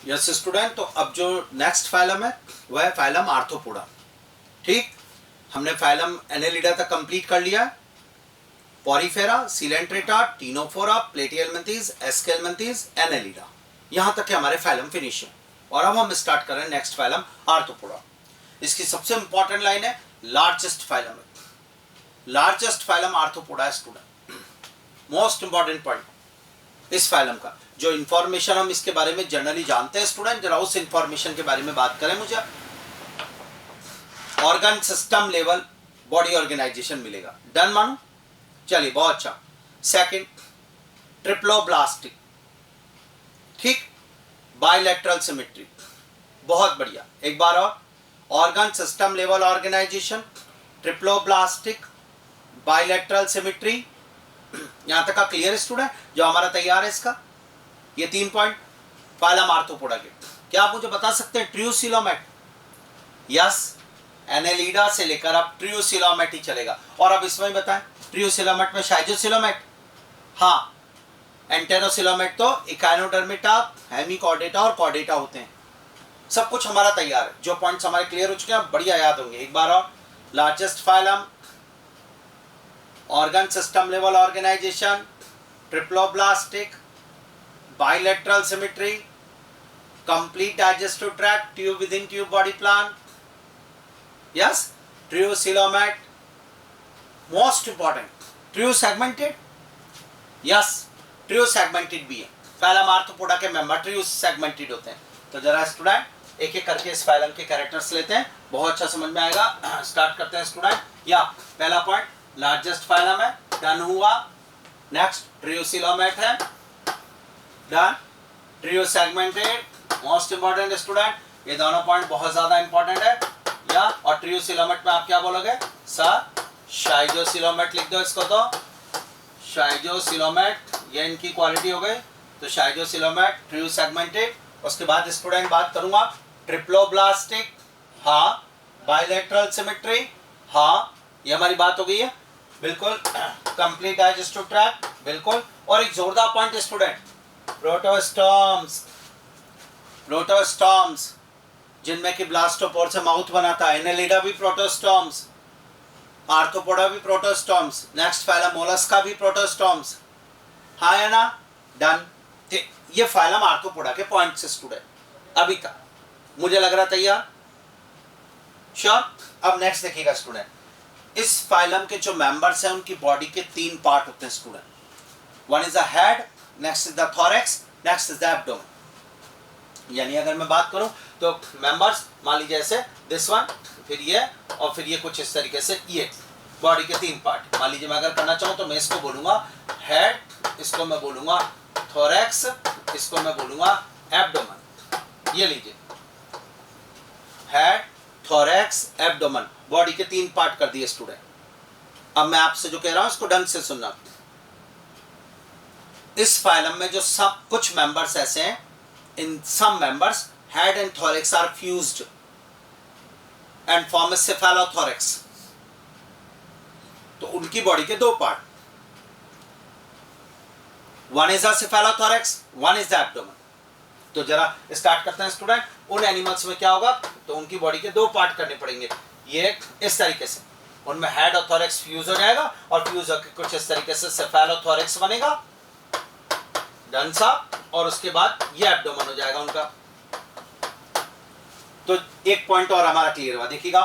Yes student, तो अब जो नेक्स्ट फाइलम है वह है फाइलम आर्थ्रोपोडा। ठीक, हमने फाइलम एनेलिडा तक कंप्लीट कर लिया। पॉरीफेरा, सिलेंट्रेटा, टीनोफोरा, प्लेटिहेल्मिंथेस, एस्केल्मिंथेस, एनेलिडा, यहां तक के हमारे फाइलम फिनिश है। और अब हम स्टार्ट कर रहे हैं नेक्स्ट फाइलम आर्थ्रोपोडा। इसकी सबसे इंपॉर्टेंट लाइन है लार्जेस्ट फाइलम है। Largest phylum arthropoda student, most important point इस फाइलम का। जो इंफॉर्मेशन हम इसके बारे में जनरली जानते हैं स्टूडेंट, जरा उस इंफॉर्मेशन के बारे में बात करें। मुझे organ system level body organisation मिलेगा। डन मानो, चलिए बहुत अच्छा। सेकंड, ट्रिप्लोब्लास्टिक, ठीक, बायलैटरल सिमेट्री, बहुत बढ़िया। एक बार और, organ system level organisation, triploblastic, bilateral symmetry, यहां तक का क्लियर स्टूडेंट जो हमारा तैयार है इसका। ये 3 पॉइंट फाइलम आर्थ्रोपोडा के। क्या आप मुझे बता सकते हैं ट्रियोसिलोमेट? यस, एनेलिडा से लेकर अब ट्रियोसिलोमेट ही चलेगा। और अब इसमें बताएं, ट्रियोसिलोमेट में शाइजोसिलोमेट, हाँ, एंटेरोसिलोमेट तो इकाइनोडर्मिटा, हेमिकॉर्डेटा और कॉर्डेटा होते हैं। सब कुछ हमारा तैयार है। जो पॉइंट्स हमारे क्लियर हो चुके हैं बढ़िया याद होंगे। एक बार और, largest phylum, organ system level organisation, triploblastic, bilateral symmetry, complete digestive tract, tube within tube body plan, yes, trioscleromat, most important, triosegmented, yes, triosegmented भी है। फाइलम आर्थ्रोपोडा के मेंबर ट्रियोसेगमेंटेड होते हैं। तो जरा स्टूडेंट एक एक करके इस फाइलम के कैरेक्टर्स लेते हैं, बहुत अच्छा समझ में आएगा। स्टार्ट करते हैं स्टूडेंट। या पहला पॉइंट लार्जेस्ट फाइलम है, डन हुआ। नेक्स्ट ट्रियोसिलोमेट है, डन। ट्रियोसेगमेंटेड, मोस्ट इंपॉर्टेंट स्टूडेंट, ये दोनों पॉइंट बहुत ज्यादा इंपॉर्टेंट है। या और ट्रियोसिलोमेट में आप क्या बोलोगे सर? शाइजोसिलोमेट लिख दो इसको। तो शाइजोसिलोमेट, ये इनकी क्वालिटी हो गई। तो शाइजोसिलोमेट, ट्रियोसेगमेंटेड। उसके बाद स्टूडेंट बात करूंगा ट्रिप्लोब्लास्टिक, हाँ, बायलैटरल सिमेट्री, हाँ, ये हमारी बात हो गई है बिल्कुल। कंप्लीट डाइजेस्टिव ट्रैक्ट, बिल्कुल। और एक जोरदार पॉइंट स्टूडेंट, प्रोटोस्टॉम्स, प्रोटोस्टॉम्स जिनमें कि ब्लास्टोपोर से माउथ बनाता है। एनेलिडा भी प्रोटोस्टॉम्स, आर्थ्रोपोडा भी प्रोटोस्टॉम्स, नेक्स्ट फाइलम मोलस्का भी प्रोटोस्टॉम्स, हाँ है ना? डन। ये फाइलम आर्थ्रोपोडा के पॉइंट्स स्टूडेंट अभी तक मुझे लग रहा तैयार, श्योर। अब नेक्स्ट देखिएगा स्टूडेंट, इस फाइलम के जो मेंबर्स हैं उनकी बॉडी के 3 पार्ट होते हैं student. One is the head, next is the thorax, next is the abdomen. यानी अगर मैं बात करूं तो मेंबर्स मान लीजिए ऐसे, दिस वन, फिर ये, और फिर ये कुछ इस तरीके से। ये बॉडी के 3 पार्ट मान लीजिए मैं अगर करना चाहूं तो मैं इसको बोलूंगा हेड, इसको मैं बोलूंगा थोरैक्स, इसको मैं बोलूंगा एब्डोमेन। ये लीजिए, हेड, थोरैक्स, एब्डोमेन, बॉडी के 3 पार्ट कर दिए स्टूडेंट। अब मैं आपसे जो कह रहा हूं इसको ढंग से सुनना। इस फाइलम में जो सब कुछ मेंबर्स ऐसे हैं, in some members head and thorax are fused and form a cephalothorax. तो उनकी बॉडी के 2 part, one is a cephalothorax, one is the abdomen. तो जरा स्टार्ट करते हैं स्टूडेंट। उन एनिमल्स में क्या होगा तो उनकी बॉडी के 2 पार्ट करने पड़ेंगे। ये इस तरीके से, उनमें हेड और थोरैक्स फ्यूज हो जाएगा और फ्यूज होकर कुछ इस तरीके से सेफेलोथोरैक्स बनेगा, डन सा। और उसके बाद ये एब्डोमेन हो जाएगा उनका। तो एक पॉइंट और हमारा क्लियर हुआ, देखिएगा,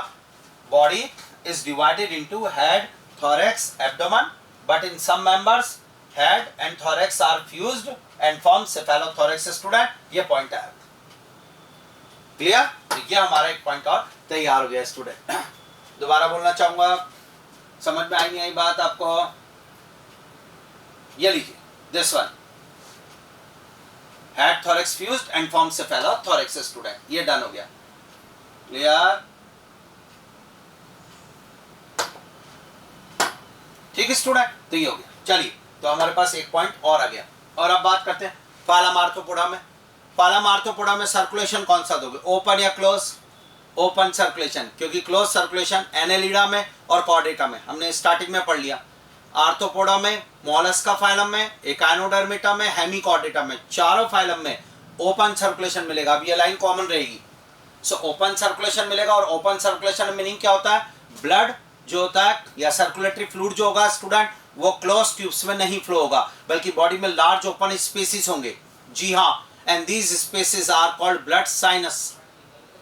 body is divided into head, thorax, abdomen, but in some members head and thorax are fused and form cephalothorax student. ये पॉइंट है क्लियर। तो ये हमारा एक पॉइंट और तैयार हो गया स्टूडेंट। दोबारा बोलना चाहूंगा, समझ में आई नहीं आई बात आपको? ये लीजिए, this one, head thorax fused and form cephalothorax student. ये डन हो गया, क्लियर, ठीक है स्टूडेंट। तो ये हो गया। चलिए, तो हमारे पास एक पॉइंट और आ गया। और अब बात करते हैं फाइलम आर्थ्रोपोडा में। फाइलम आर्थ्रोपोडा में सर्कुलेशन कौन सा दोगे, ओपन या क्लोज? ओपन सर्कुलेशन, क्योंकि क्लोज सर्कुलेशन एनेलिडा में और कॉर्डेटा में हमने स्टार्टिंग में पढ़ लिया। आर्थ्रोपोडा में, मोलस्का फाइलम में, एकाइनोडर्मिटा में, हेमिकॉर्डेटा में, चारों फाइलम में ओपन सर्कुलेशन मिलेगा। अब ये लाइन कॉमन रहेगी। सो ओपन सर्कुलेशन मिलेगा, और ओपन सर्कुलेशन में मीनिंग क्या होता है, ब्लड जो होता है या सर्कुलेटरी फ्लूइड जो होगा स्टूडेंट, वो क्लोज ट्यूब्स में नहीं फ्लो होगा, बल्कि बॉडी में लार्ज ओपन स्पेसिस होंगे। जी हाँ, and these spaces are called blood sinus,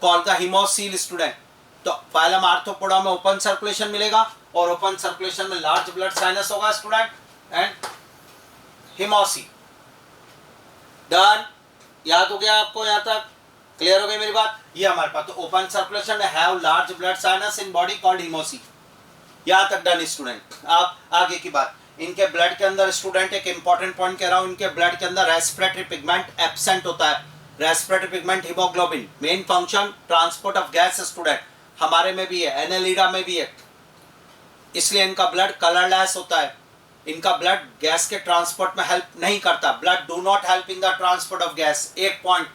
called the haemocoel student. तो फाइलम आर्थ्रोपोडा में ओपन सर्कुलेशन मिलेगा, और ओपन सर्कुलेशन में लार्ज ब्लड साइनस होगा स्टूडेंट, एंड हिमोसील। डन, याद हो गया आपको? यहां तक क्लियर हो गई मेरी बात? ये हमारे पास तो open circulation have large blood sinus in body called haemocoel. यहां तक डन स्टूडेंट। आप आगे की बात, इनके ब्लड के अंदर स्टूडेंट एक इंपॉर्टेंट पॉइंट कह रहा हूं, इनके ब्लड के अंदर रेस्पिरेटरी पिगमेंट एब्सेंट होता है। Respiratory pigment haemoglobin, main function transport of gas student, हमारे में भी है, एनेलिडा में भी है, इसलिए इनका ब्लड कलरलेस होता है। इनका ब्लड गैस के ट्रांसपोर्ट में हेल्प नहीं करता। Blood do not help in the transport of gas, एक point.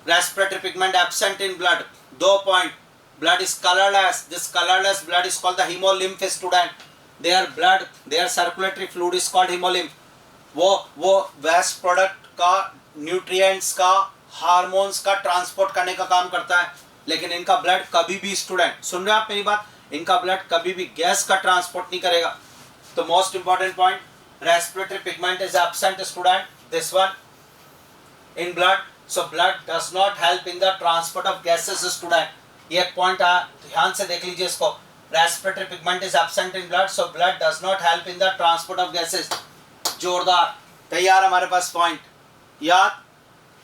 Respiratory pigment absent in blood, 2 point. Blood is colourless, this colourless blood is called the haemolymph student. Their blood, their circulatory fluid is called haemolymph. वो waste product का, nutrients का, hormones का transport करने का काम करता है। लेकिन इनका ब्लड कभी भी स्टूडेंट, सुन रहे हैं आप मेरी बात, इनका ब्लड कभी भी गैस का ट्रांसपोर्ट नहीं करेगा। तो most important point, respiratory pigment is absent student, this one in blood, so blood does not help in the transport of gases student. ये एक पॉइंट ध्यान से देख लीजिए इसको, respiratory pigment is absent in blood, so blood does not help in the transport of gases. जोरदार, तैयार हमारे पास पॉइंट याद।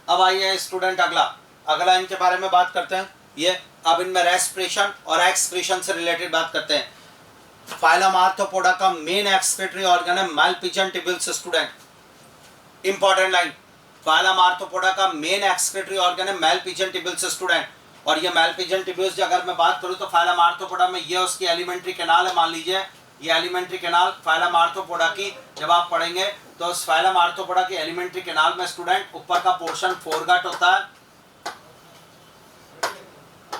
अब आइए स्टूडेंट अगला इनके बारे में बात करते हैं। ये अब इनमें रेस्पिरेशन और एक्सक्रीशन से रिलेटेड बात करते हैं। फाइलम आर्थ्रोपोडा का मेन एक्सक्रीटरी ऑर्गन है Malpighian tubules student. Important line, phylum Arthropoda का मेन एक्सक्रीटरी ऑर्गन है मालपिजन ट्यूब्यूल्स स्टूडेंट। और ये मालपिजन ट्यूब्यूल्स अगर मैं बात करूं तो फाइलम आर्थ्रोपोडा में ये उसकी एलिमेंट्री कैनाल है। मान लीजिए ये एलिमेंट्री कैनाल फाइलम आर्थ्रोपोडा की, जब आप पढ़ेंगे तो उस फाइलम आर्थ्रोपोडा की एलिमेंट्री कैनाल में स्टूडेंट ऊपर का पोर्शन फोरगट होता है,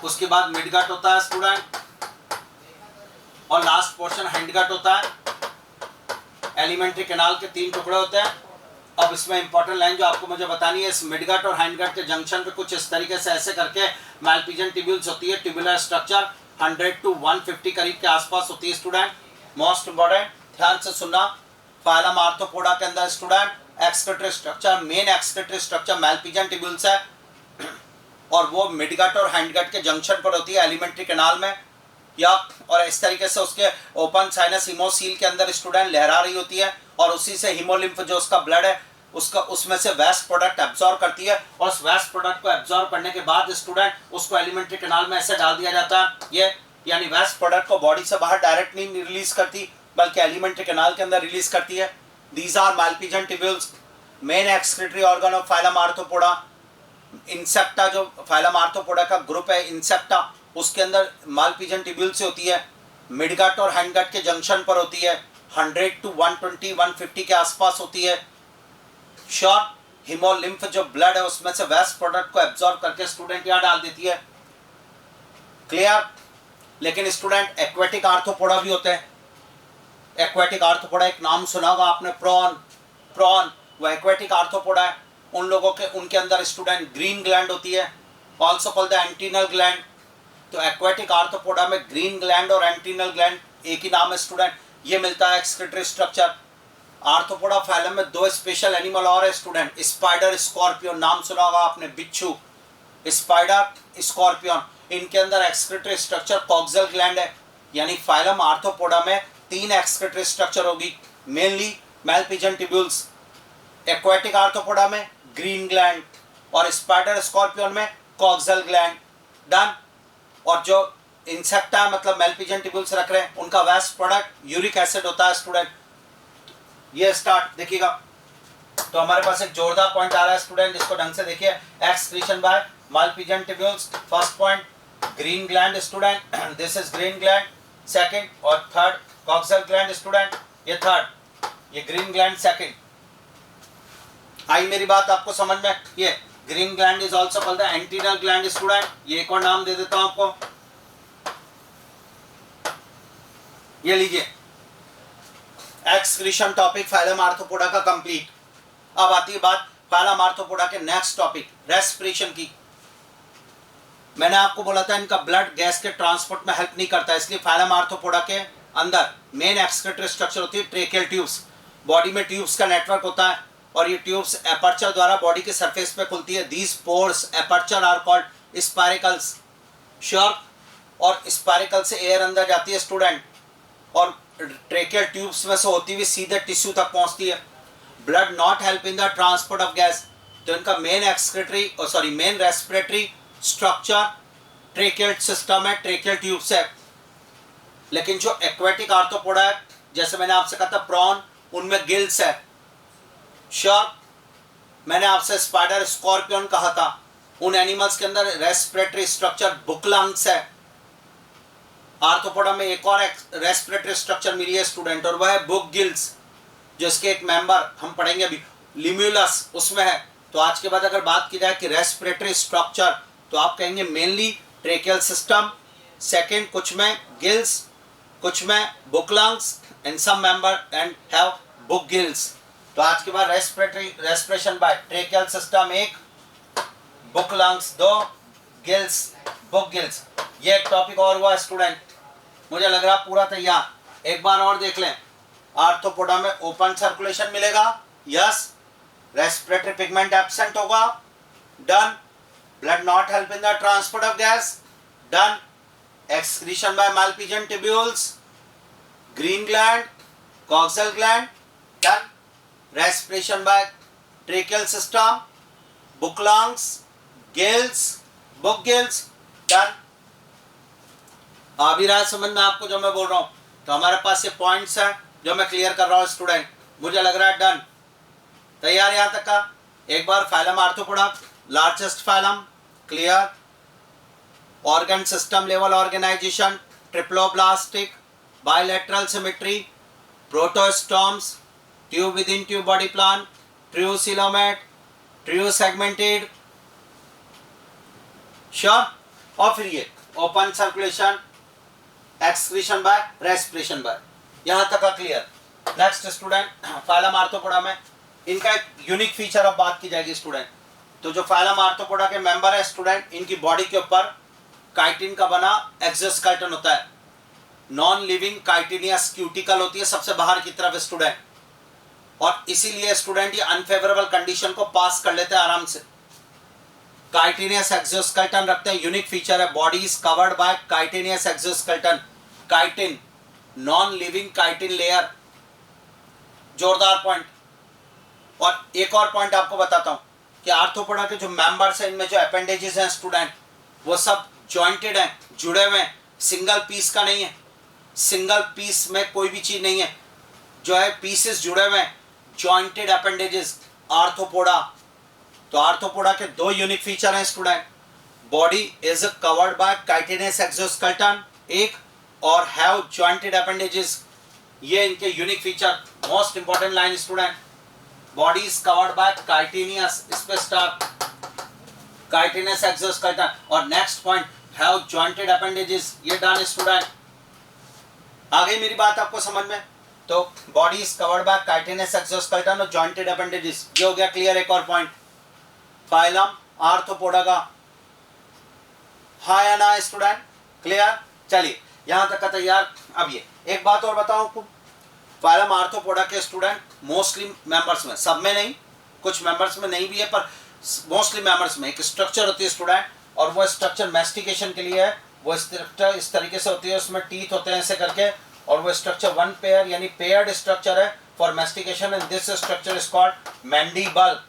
उसके बाद मिडगट होता है स्टूडेंट, और लास्ट पोर्शन हैंडगट होता है। एलिमेंट्री कैनाल के 3 टुकड़े होते हैं। अब इसमें इंपॉर्टेंट लाइन जो आपको मुझे बतानी है, इस मिडगट और हैंडगट के जंक्शन पे कुछ इस तरीके से ऐसे करके मालपिजन ट्यूब्यूल्स होती है। ट्यूबुलर स्ट्रक्चर 100 to 150 करीब के आसपास होती है स्टूडेंट। मोस्ट इंपॉर्टेंट, ध्यान से सुनना, फाइलम आर्थ्रोपोडा के अंदर student excretory structure, main excretory structure Malpighian tubules है, और वो मिडगट और हैंडगट के जंक्शन पर होती है एलिमेंट्री कैनाल में। या और इस तरीके से उसके ओपन साइनस हिमोसील के अंदर स्टूडेंट लहरा रही होती है, और उसी से हिमोलिम्फ जो उसका ब्लड है उसका, उसमें से वेस्ट प्रोडक्ट एब्जॉर्ब करती है, और उस वेस्ट प्रोडक्ट को एब्जॉर्ब करने के बाद स्टूडेंट उसको एलिमेंट्री कैनाल में ऐसे डाल दिया जाता है। ये यानी वेस्ट प्रोडक्ट को बॉडी से बाहर डायरेक्ट नहीं रिलीज करती, बल्कि एलिमेंट्री कैनाल के अंदर रिलीज करती है। These are Malpighian tubules, main excretory organ of phylum Arthropoda. Insecta, जो फाइलम आर्थ्रोपोडा का ग्रुप है इंसेक्टा, उसके अंदर मालपिजन ट्यूब्यूल्स होती है, मिडगट और हैंडगट के जंक्शन पर होती है, 100 to 120 150 के आसपास होती है। शॉर्ट हिमोलिम्फ जो ब्लड है उसमें से वेस्ट प्रोडक्ट को एब्जॉर्ब करके स्टूडेंट यहाँ डाल देती है। क्लियर? लेकिन स्टूडेंट एक्वेटिक आर्थ्रोपोडा भी होते हैं। एक्वेटिक आर्थ्रोपोडा एक नाम सुना होगा आपने, प्रॉन, वो एक्वेटिक आर्थ्रोपोडा है। उन लोगों के, उनके अंदर स्टूडेंट ग्रीन ग्लैंड होती है, also called the antennal gland. तो एक्वेटिक आर्थ्रोपोडा में ग्रीन ग्लैंड और एंटीनल ग्लैंड एक ही नाम है स्टूडेंट। ये मिलता है एक्सक्रीटरी स्ट्रक्चर। आर्थ्रोपोडा फाइलम में 2 स्पेशल एनिमल और है स्टूडेंट, स्पाइडर, स्कॉर्पियन, नाम सुना होगा आपने, बिच्छू, स्पाइडर, स्कॉर्पियन। इनके अंदर एक्सक्रीटरी स्ट्रक्चर कॉक्सल ग्लैंड है। यानी फाइलम आर्थ्रोपोडा में 3 एक्सक्रीटरी स्ट्रक्चर होगी, मेनली मालपिजन ट्यूब्यूल्स। एक्वेटिक आर्थ्रोपोडा में ग्रीन ग्लैंड, और स्पाइडर स्कॉर्पियन में कॉक्सल ग्लैंड। डन। और जो इंसेक्टा मतलब मालपिजन ट्यूब्यूल्स रख रहे हैं, उनका वेस्ट प्रोडक्ट यूरिक एसिड होता है स्टूडेंट। ये स्टार्ट देखिएगा, तो हमारे पास एक जोरदार पॉइंट आ रहा है स्टूडेंट, इसको ढंग से देखिए। Excretion by Malpighian tubules, first point green gland student, this is green gland. Second और थर्ड कॉक्सल ग्लैंड स्टूडेंट, ये थर्ड, ये ग्रीन ग्लैंड सेकंड। आई मेरी बात आपको समझ में? ये green gland is also called the antennal gland student. ये एक और नाम दे देता हूं आपको, ये लीजिए। एक्सक्रीशन टॉपिक फाइलम आर्थ्रोपोडा का कंप्लीट। अब आती है बात फाइलम आर्थ्रोपोडा के नेक्स्ट टॉपिक रेस्पिरेशन की। मैंने आपको बोला था इनका ब्लड गैस के ट्रांसपोर्ट में हेल्प नहीं करता, इसलिए फाइलम आर्थ्रोपोडा के अंदर मेन एक्सक्रीटरी स्ट्रक्चर होती है ट्रेकियल ट्यूब्स। बॉडी में ट्यूब्स का नेटवर्क होता है और ये ट्यूब्स एपर्चर द्वारा बॉडी के सरफेस पे खुलती है। These pores aperture are called spiracles. Sure. और स्पाइरिकल से एयर अंदर जाती है स्टूडेंट और ट्रेकियल ट्यूब्स में से होती हुई सीधे टिश्यू तक पहुंचती है। Blood not help in the transport of gas, तो इनका main excretory main respiratory structure tracheal system है, ट्रेकियल ट्यूब्स है। लेकिन जो एक्वेटिक आर्थ्रोपोडा है, जैसे मैंने आपसे कहा था प्रॉन, उनमें गिल्स है। श्योर। मैंने आपसे स्पाइडर स्कॉर्पियन कहा था, उन एनिमल्स के अंदर रेस्पिरेटरी स्ट्रक्चर बुकलंग्स है। आर्थ्रोपोडा में एक और रेस्पिरेटरी स्ट्रक्चर मिली है स्टूडेंट, और वह है बुक गिल्स, जिसके एक मेंबर हम पढ़ेंगे अभी, लिम्यूलस, उसमें है। तो आज के बाद अगर बात की जाए कि रेस्पिरेटरी स्ट्रक्चर, तो आप कहेंगे मेनली ट्रेकियल सिस्टम, सेकंड कुछ में गिल्स, कुछ में book lungs, and some member and have book gills. तो आज के बाद रेस्पिरेशन बाय ट्रेकियल सिस्टम एक, बुक लंग्स दो, गिल्स, बुक गिल्स। ये एक टॉपिक और हुआ स्टूडेंट, मुझे लग रहा पूरा तैयार। एक बार और देख लें। आर्थ्रोपोडा में ओपन सर्कुलेशन मिलेगा, यस। रेस्पिरेटरी पिगमेंट एब्सेंट होगा, done. Blood not help in the transport of gas, done. Excretion by Malpighian tubules, green gland, coxal gland, done. Respiration by tracheal system, book lungs, gills, book gills, done. आ भी रहा है समझ में आपको जो मैं बोल रहा हूं? तो हमारे पास ये पॉइंट्स हैं जो मैं क्लियर कर रहा हूं स्टूडेंट, मुझे लग रहा है डन। तैयार यहां तक का? एक बार phylum Arthropoda, largest phylum, clear. Organ system level organisation, triploblastic, bilateral symmetry, protostomes, tube within tube body plan, true coelomate, true segmented, sure. और फिर ये open circulation, excretion by, respiration by, यहां तक का clear. Next student, phylum Arthropoda में इनका एक unique feature अब बात की जाएगी स्टूडेंट। तो जो फाइलम आर्थ्रोपोडा के मेंबर है स्टूडेंट, इनकी बॉडी के ऊपर काइटिन का बना एक्सोस्केलेटन होता है। नॉन लिविंग काइटिनियस क्यूटिकल होती है सबसे बाहर की तरफ स्टूडेंट, और इसीलिए स्टूडेंट ये अनफेवरेबल कंडीशन को पास कर लेते हैं आराम से। काइटिनियस एक्सोस्केलेटन रखते हैं, यूनिक फीचर है। Body is covered by chitinous exoskeleton, chitin, non living chitin layer, जोरदार पॉइंट। और एक और पॉइंट आपको बताता हूं कि आर्थ्रोपोडा के जो मेंबर्स हैं, इनमें जो अपेंडेजेस हैं स्टूडेंट, वो सब जॉइंटेड हैं, जुड़े हुए हैं, सिंगल पीस का नहीं है। सिंगल पीस में कोई भी चीज नहीं है, जो है पीसेस जुड़े हुए हैं, जॉइंटेड अपेंडेजेस आर्थ्रोपोडा। तो आर्थ्रोपोडा के दो यूनिक फीचर हैं student, body is covered by chitinous exoskeleton एक, और हैव जॉइंटेड अपेंडेजेस, ये इनके unique feature. Most important line student, body is covered by chitinous, इस पे स्टार, काइटिनियस एक्सोस्केलेटन, और next point have jointed appendages, ये done student. आ गई मेरी बात आपको समझ में? तो body is covered by chitinous exoskeleton और जॉइंटेड अपेंडेजेस, ये हो गया क्लियर। एक और पॉइंट फाइलम आर्थ्रोपोडा का, हाँ या ना स्टूडेंट? क्लियर। चलिए यहां तक का तैयार। अब ये एक बात और बताऊं आपको, फाइलम आर्थ्रोपोडा के स्टूडेंट मोस्टली मेंबर्स में, सब में नहीं, कुछ मेंबर्स में नहीं भी है, पर मोस्टली मेंबर्स में एक स्ट्रक्चर होती है स्टूडेंट, और वो स्ट्रक्चर मैस्टिकेशन के लिए है। वो स्ट्रक्चर इस तरीके से होती है, उसमें टीथ होते हैं ऐसे करके, और वो स्ट्रक्चर वन पेयर यानी पेयर्ड स्ट्रक्चर है for mastication, and this structure is called mandible.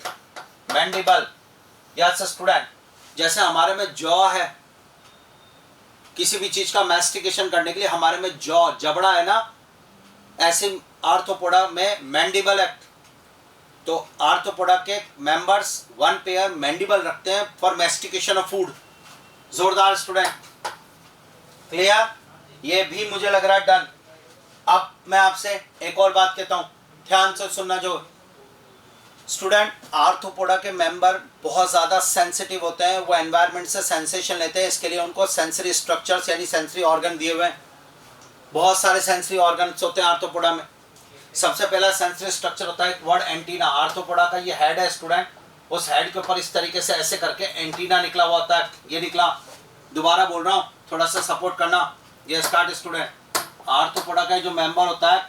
Mandible, yes student. जैसे हमारे में जॉ है, किसी भी चीज का मैस्टिकेशन करने के लिए हमारे में जॉ, जबड़ा है ना, ऐसे आर्थ्रोपोडा में मैंडिबल है। तो आर्थ्रोपोडा के मेंबर्स वन पेयर मैंडिबल रखते हैं फॉर मैस्टिकेशन ऑफ फूड। जोरदार स्टूडेंट, क्लियर। ये भी मुझे लग रहा है डन। अब मैं आपसे एक और बात कहता हूं, ध्यान से सुनना। जो स्टूडेंट आर्थ्रोपोडा के मेंबर बहुत ज़्यादा सेंसिटिव होते हैं, वो एनवायरनमेंट से सेंसेशन लेते हैं, इसके लिए उनको सेंसरी स्ट्रक्चर्स यानी सेंसरी ऑर्गन दिए हुए हैं। बहुत सारे सेंसरी ऑर्गन्स होते हैं आर्थ्रोपोडा में। सबसे पहला सेंसरी स्ट्रक्चर होता है वर्ड एंटीना। आर्थ्रोपोडा का ये हेड है स्टूडेंट, उस हेड के ऊपर इस तरीके से ऐसे करके एंटीना निकला हुआ होता है, ये निकला। दोबारा बोल रहा हूँ, थोड़ा सा सपोर्ट करना। ये स्टार्ट स्टूडेंट, आर्थ्रोपोडा का जो मेंबर होता है,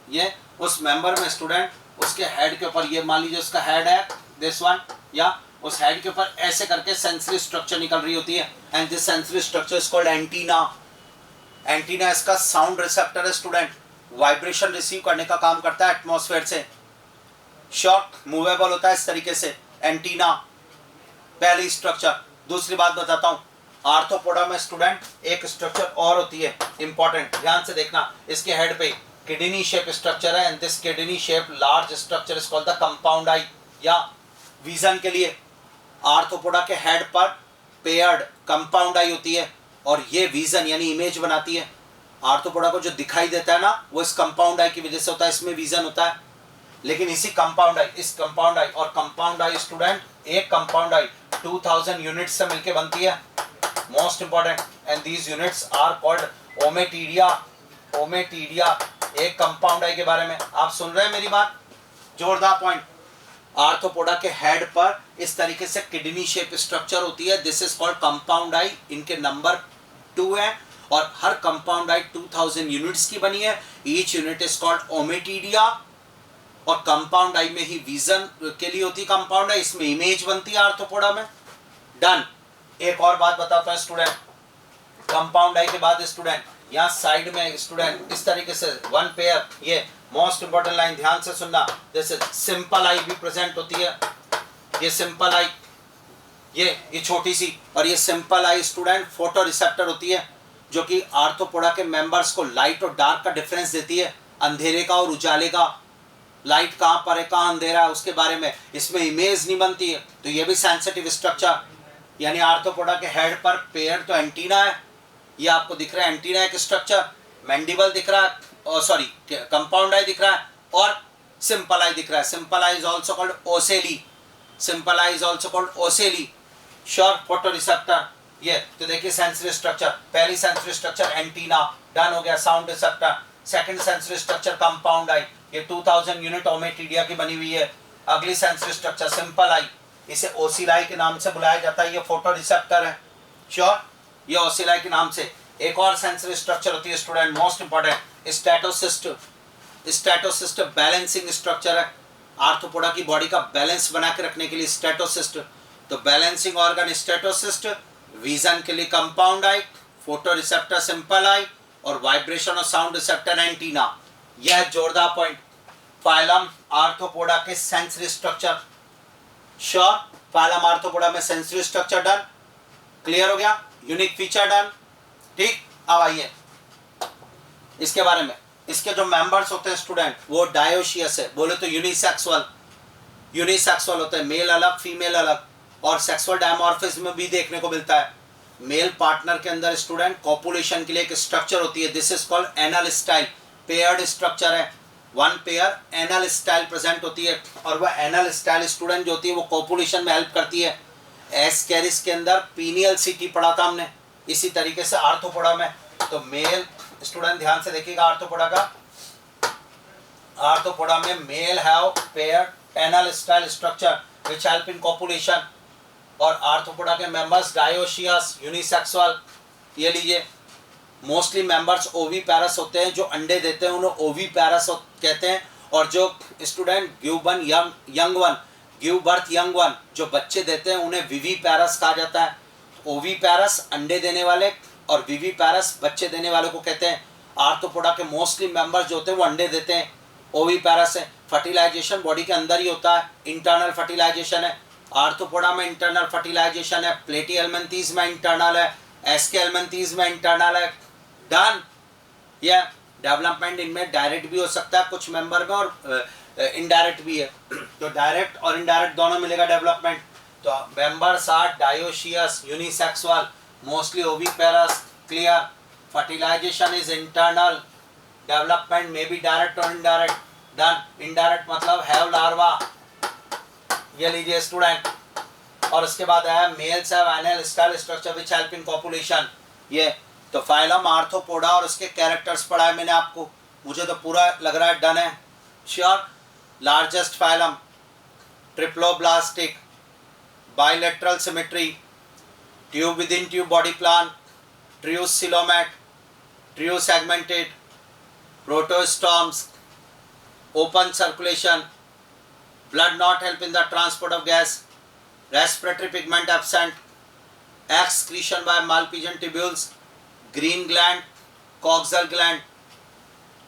ये उस मेंबर में स्टूडेंट उसके हेड के ऊपर, ये मान लीजिए उसका हेड है दिस वन, या उस हेड के ऊपर ऐसे करके सेंसरी स्ट्रक्चर निकल रही होती है, and this sensory structure is called antenna. Antenna इसका साउंड रिसेप्टर है स्टूडेंट, वाइब्रेशन रिसीव करने का काम करता है एटमॉस्फेयर से। शॉक मूवेबल होता है इस तरीके से एंटीना, पहली स्ट्रक्चर। दूसरी बात बताता हूँ, आर्थ्रोपोडा में स्टूडेंट एक स्ट्रक्चर और होती है इंपॉर्टेंट, ध्यान से देखना। इसके हेड पे किडनी शेप स्ट्रक्चर है, and this kidney shape large structure is called the compound eye, या विजन के लिए आर्थ्रोपोडा के हेड पर पेयर्ड कंपाउंड आई होती है, और ये विजन यानी इमेज बनाती है। आर्थ्रोपोडा को जो दिखाई देता है ना, वो इस कंपाउंड आई की वजह से होता है, इसमें विजन होता है। लेकिन इसी कंपाउंड आई, इस कंपाउंड आई, और कंपाउंड आई स्टूडेंट, एक कंपाउंड आई 2000 यूनिट्स से मिलकर बनती है, most important, and these units are called ommatidia. Ommatidia एक कंपाउंड आई के बारे में आप सुन रहे हैं मेरी बात, जोरदार पॉइंट। आर्थ्रोपोडा के हेड पर इस तरीके से किडनी शेप स्ट्रक्चर होती है, दिस इज कॉल्ड कंपाउंड आई। इनके नंबर 2 है, और हर कंपाउंड आई 2000 यूनिट्स की बनी है। Each unit is called ommatidia, और कंपाउंड आई में ही विजन के लिए होती है कंपाउंड आई, इसमें इमेज बनती है आर्थ्रोपोडा में। डन। एक और बात बताता हूं स्टूडेंट, कंपाउंड आई के बाद स्टूडेंट यहाँ साइड में स्टूडेंट इस तरीके से वन पेयर, ये मोस्ट इंपॉर्टेंट लाइन ध्यान से सुनना, जैसे सिंपल आई भी प्रेजेंट होती है। ये सिंपल आई, ये छोटी सी, और ये simple I student photo receptor होती है, जो कि आर्थ्रोपोडा के मेंबर्स को लाइट और डार्क का डिफरेंस देती है, अंधेरे का और उजाले का, लाइट कहाँ पर है कहाँ अंधेरा है उसके बारे में। इसमें इमेज नहीं बनती है, तो ये भी सेंसिटिव स्ट्रक्चर। यानी आर्थ्रोपोडा के हेड पर पेयर तो एंटीना है, ये आपको दिख रहा है एंटीना एक स्ट्रक्चर, मैंडिबल दिख रहा है, सॉरी कंपाउंड आई दिख रहा है, और सिंपल आई दिख रहा है। Simple eye is also called ocelli, simple eye is also called ocelli. Sure, photo receptor. ये तो देखिए सेंसरी स्ट्रक्चर, पहली सेंसरी स्ट्रक्चर एंटीना, डन हो गया। Sound receptor, second sensory structure compound eye, ये 2000 यूनिट ओमेटिडिया की बनी हुई है। अगली सेंसरी स्ट्रक्चर सिंपल आई, इसे ओसिलाई के नाम से बुलाया जाता है, ये फोटो रिसेप्टर है। श्योर, ये ओसिलाई के नाम से। एक और सेंसरी स्ट्रक्चर होती है student, most important, statocyst. Statocyst balancing structure है, आर्थ्रोपोडा की बॉडी का बैलेंस बना के रखने के लिए स्टैटोसिस्ट। तो बैलेंसिंग ऑर्गन स्टैटोसिस्ट, विजन के लिए compound I, photo receptor simple I, और वाइब्रेशन और साउंड रिसेप्टर एंटीना। यह जोरदार पॉइंट, फाइलम आर्थ्रोपोडा के sensory structure. Sure, phylum Arthropoda में सेंसरी स्ट्रक्चर डन, क्लियर हो गया, यूनिक फीचर डन। ठीक, अब आइए इसके बारे में। इसके जो मेंबर्स होते हैं स्टूडेंट, वो डायोशियस है, बोले तो यूनिसेक्सुअल। यूनिसेक्सुअल होते हैं, मेल अलग फीमेल अलग, और सेक्सुअल डायमॉर्फिज्म भी देखने को मिलता है। मेल पार्टनर के अंदर स्टूडेंट कॉपुलेशन के लिए एक स्ट्रक्चर होती है, this is called anal style, paired structure है, one pair anal style present होती है, और वह एनल स्टाइल स्टूडेंट जो होती है वो कॉपुलेशन में हेल्प करती है। एस्केरिस के अंदर पीनियल सिटी पढ़ा था हमने, इसी तरीके से आर्थ्रोपोडा में। तो मेल स्टूडेंट ध्यान से देखिएगा, आर्थ्रोपोडा का, आर्थ्रोपोडा में male have paired anal style structure which help in copulation, और आर्थ्रोपोडा के मेंबर्स डायोशियस, यूनिसेक्सुअल। ये लीजिए, मोस्टली मेंबर्स ओवीपैरस होते हैं, जो अंडे देते हैं उन्हें ओवीपैरस कहते हैं, और जो student give one young one, give birth young one, जो बच्चे देते हैं उन्हें विवीपैरस कहा जाता है। ओवीपैरस अंडे देने वाले, और विवीपैरस बच्चे देने वाले को कहते हैं। आर्थ्रोपोडा के मोस्टली मेंबर्स जो होते हैं वो अंडे देते हैं, ओवीपैरस है। फर्टिलाइजेशन बॉडी के अंदर ही होता है, इंटरनल फर्टिलाइजेशन है। आर्थ्रोपोडा में इंटरनल फर्टिलाइजेशन है, प्लेटिहेल्मिन्थीज में इंटरनल है, एस्केहेल्मिन्थीज में इंटरनल है। डन। या डेवलपमेंट इनमें डायरेक्ट भी हो सकता है कुछ मेंबर में, और इनडायरेक्ट भी है, तो डायरेक्ट और इनडायरेक्ट दोनों मिलेगा डेवलपमेंट। तो members are dioecious, unisexual, mostly oviparous, clear. Fertilisation is internal, development may be direct और इनडायरेक्ट। डन। इनडायरेक्ट मतलब हैव लार्वा, ये लीजिए स्टूडेंट। और उसके बाद है males have anal style structure which help in copulation. ये तो फाइलम आर्थ्रोपोडा और उसके कैरेक्टर्स पढ़ा है मैंने आपको, मुझे तो पूरा लग रहा है डन है। Sure, largest phylum, triploblastic, bilateral symmetry, tube within tube body plan, trios coelomat, trio segmented, protostomes, open circulation, blood not help in the transport of gas, respiratory pigment absent, excretion by Malpighian tubules, green gland, coxal gland,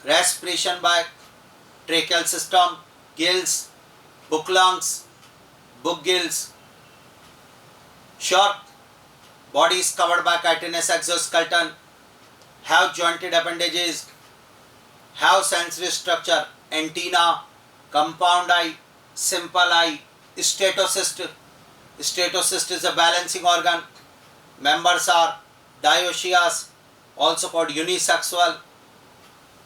respiration by tracheal system, gills, book lungs, book gills. Short body is covered by chitinous exoskeleton, have jointed appendages, have sensory structure, antenna, compound eye, simple eye, statocyst. Statocyst is a balancing organ. Members are dioecious, also called unisexual.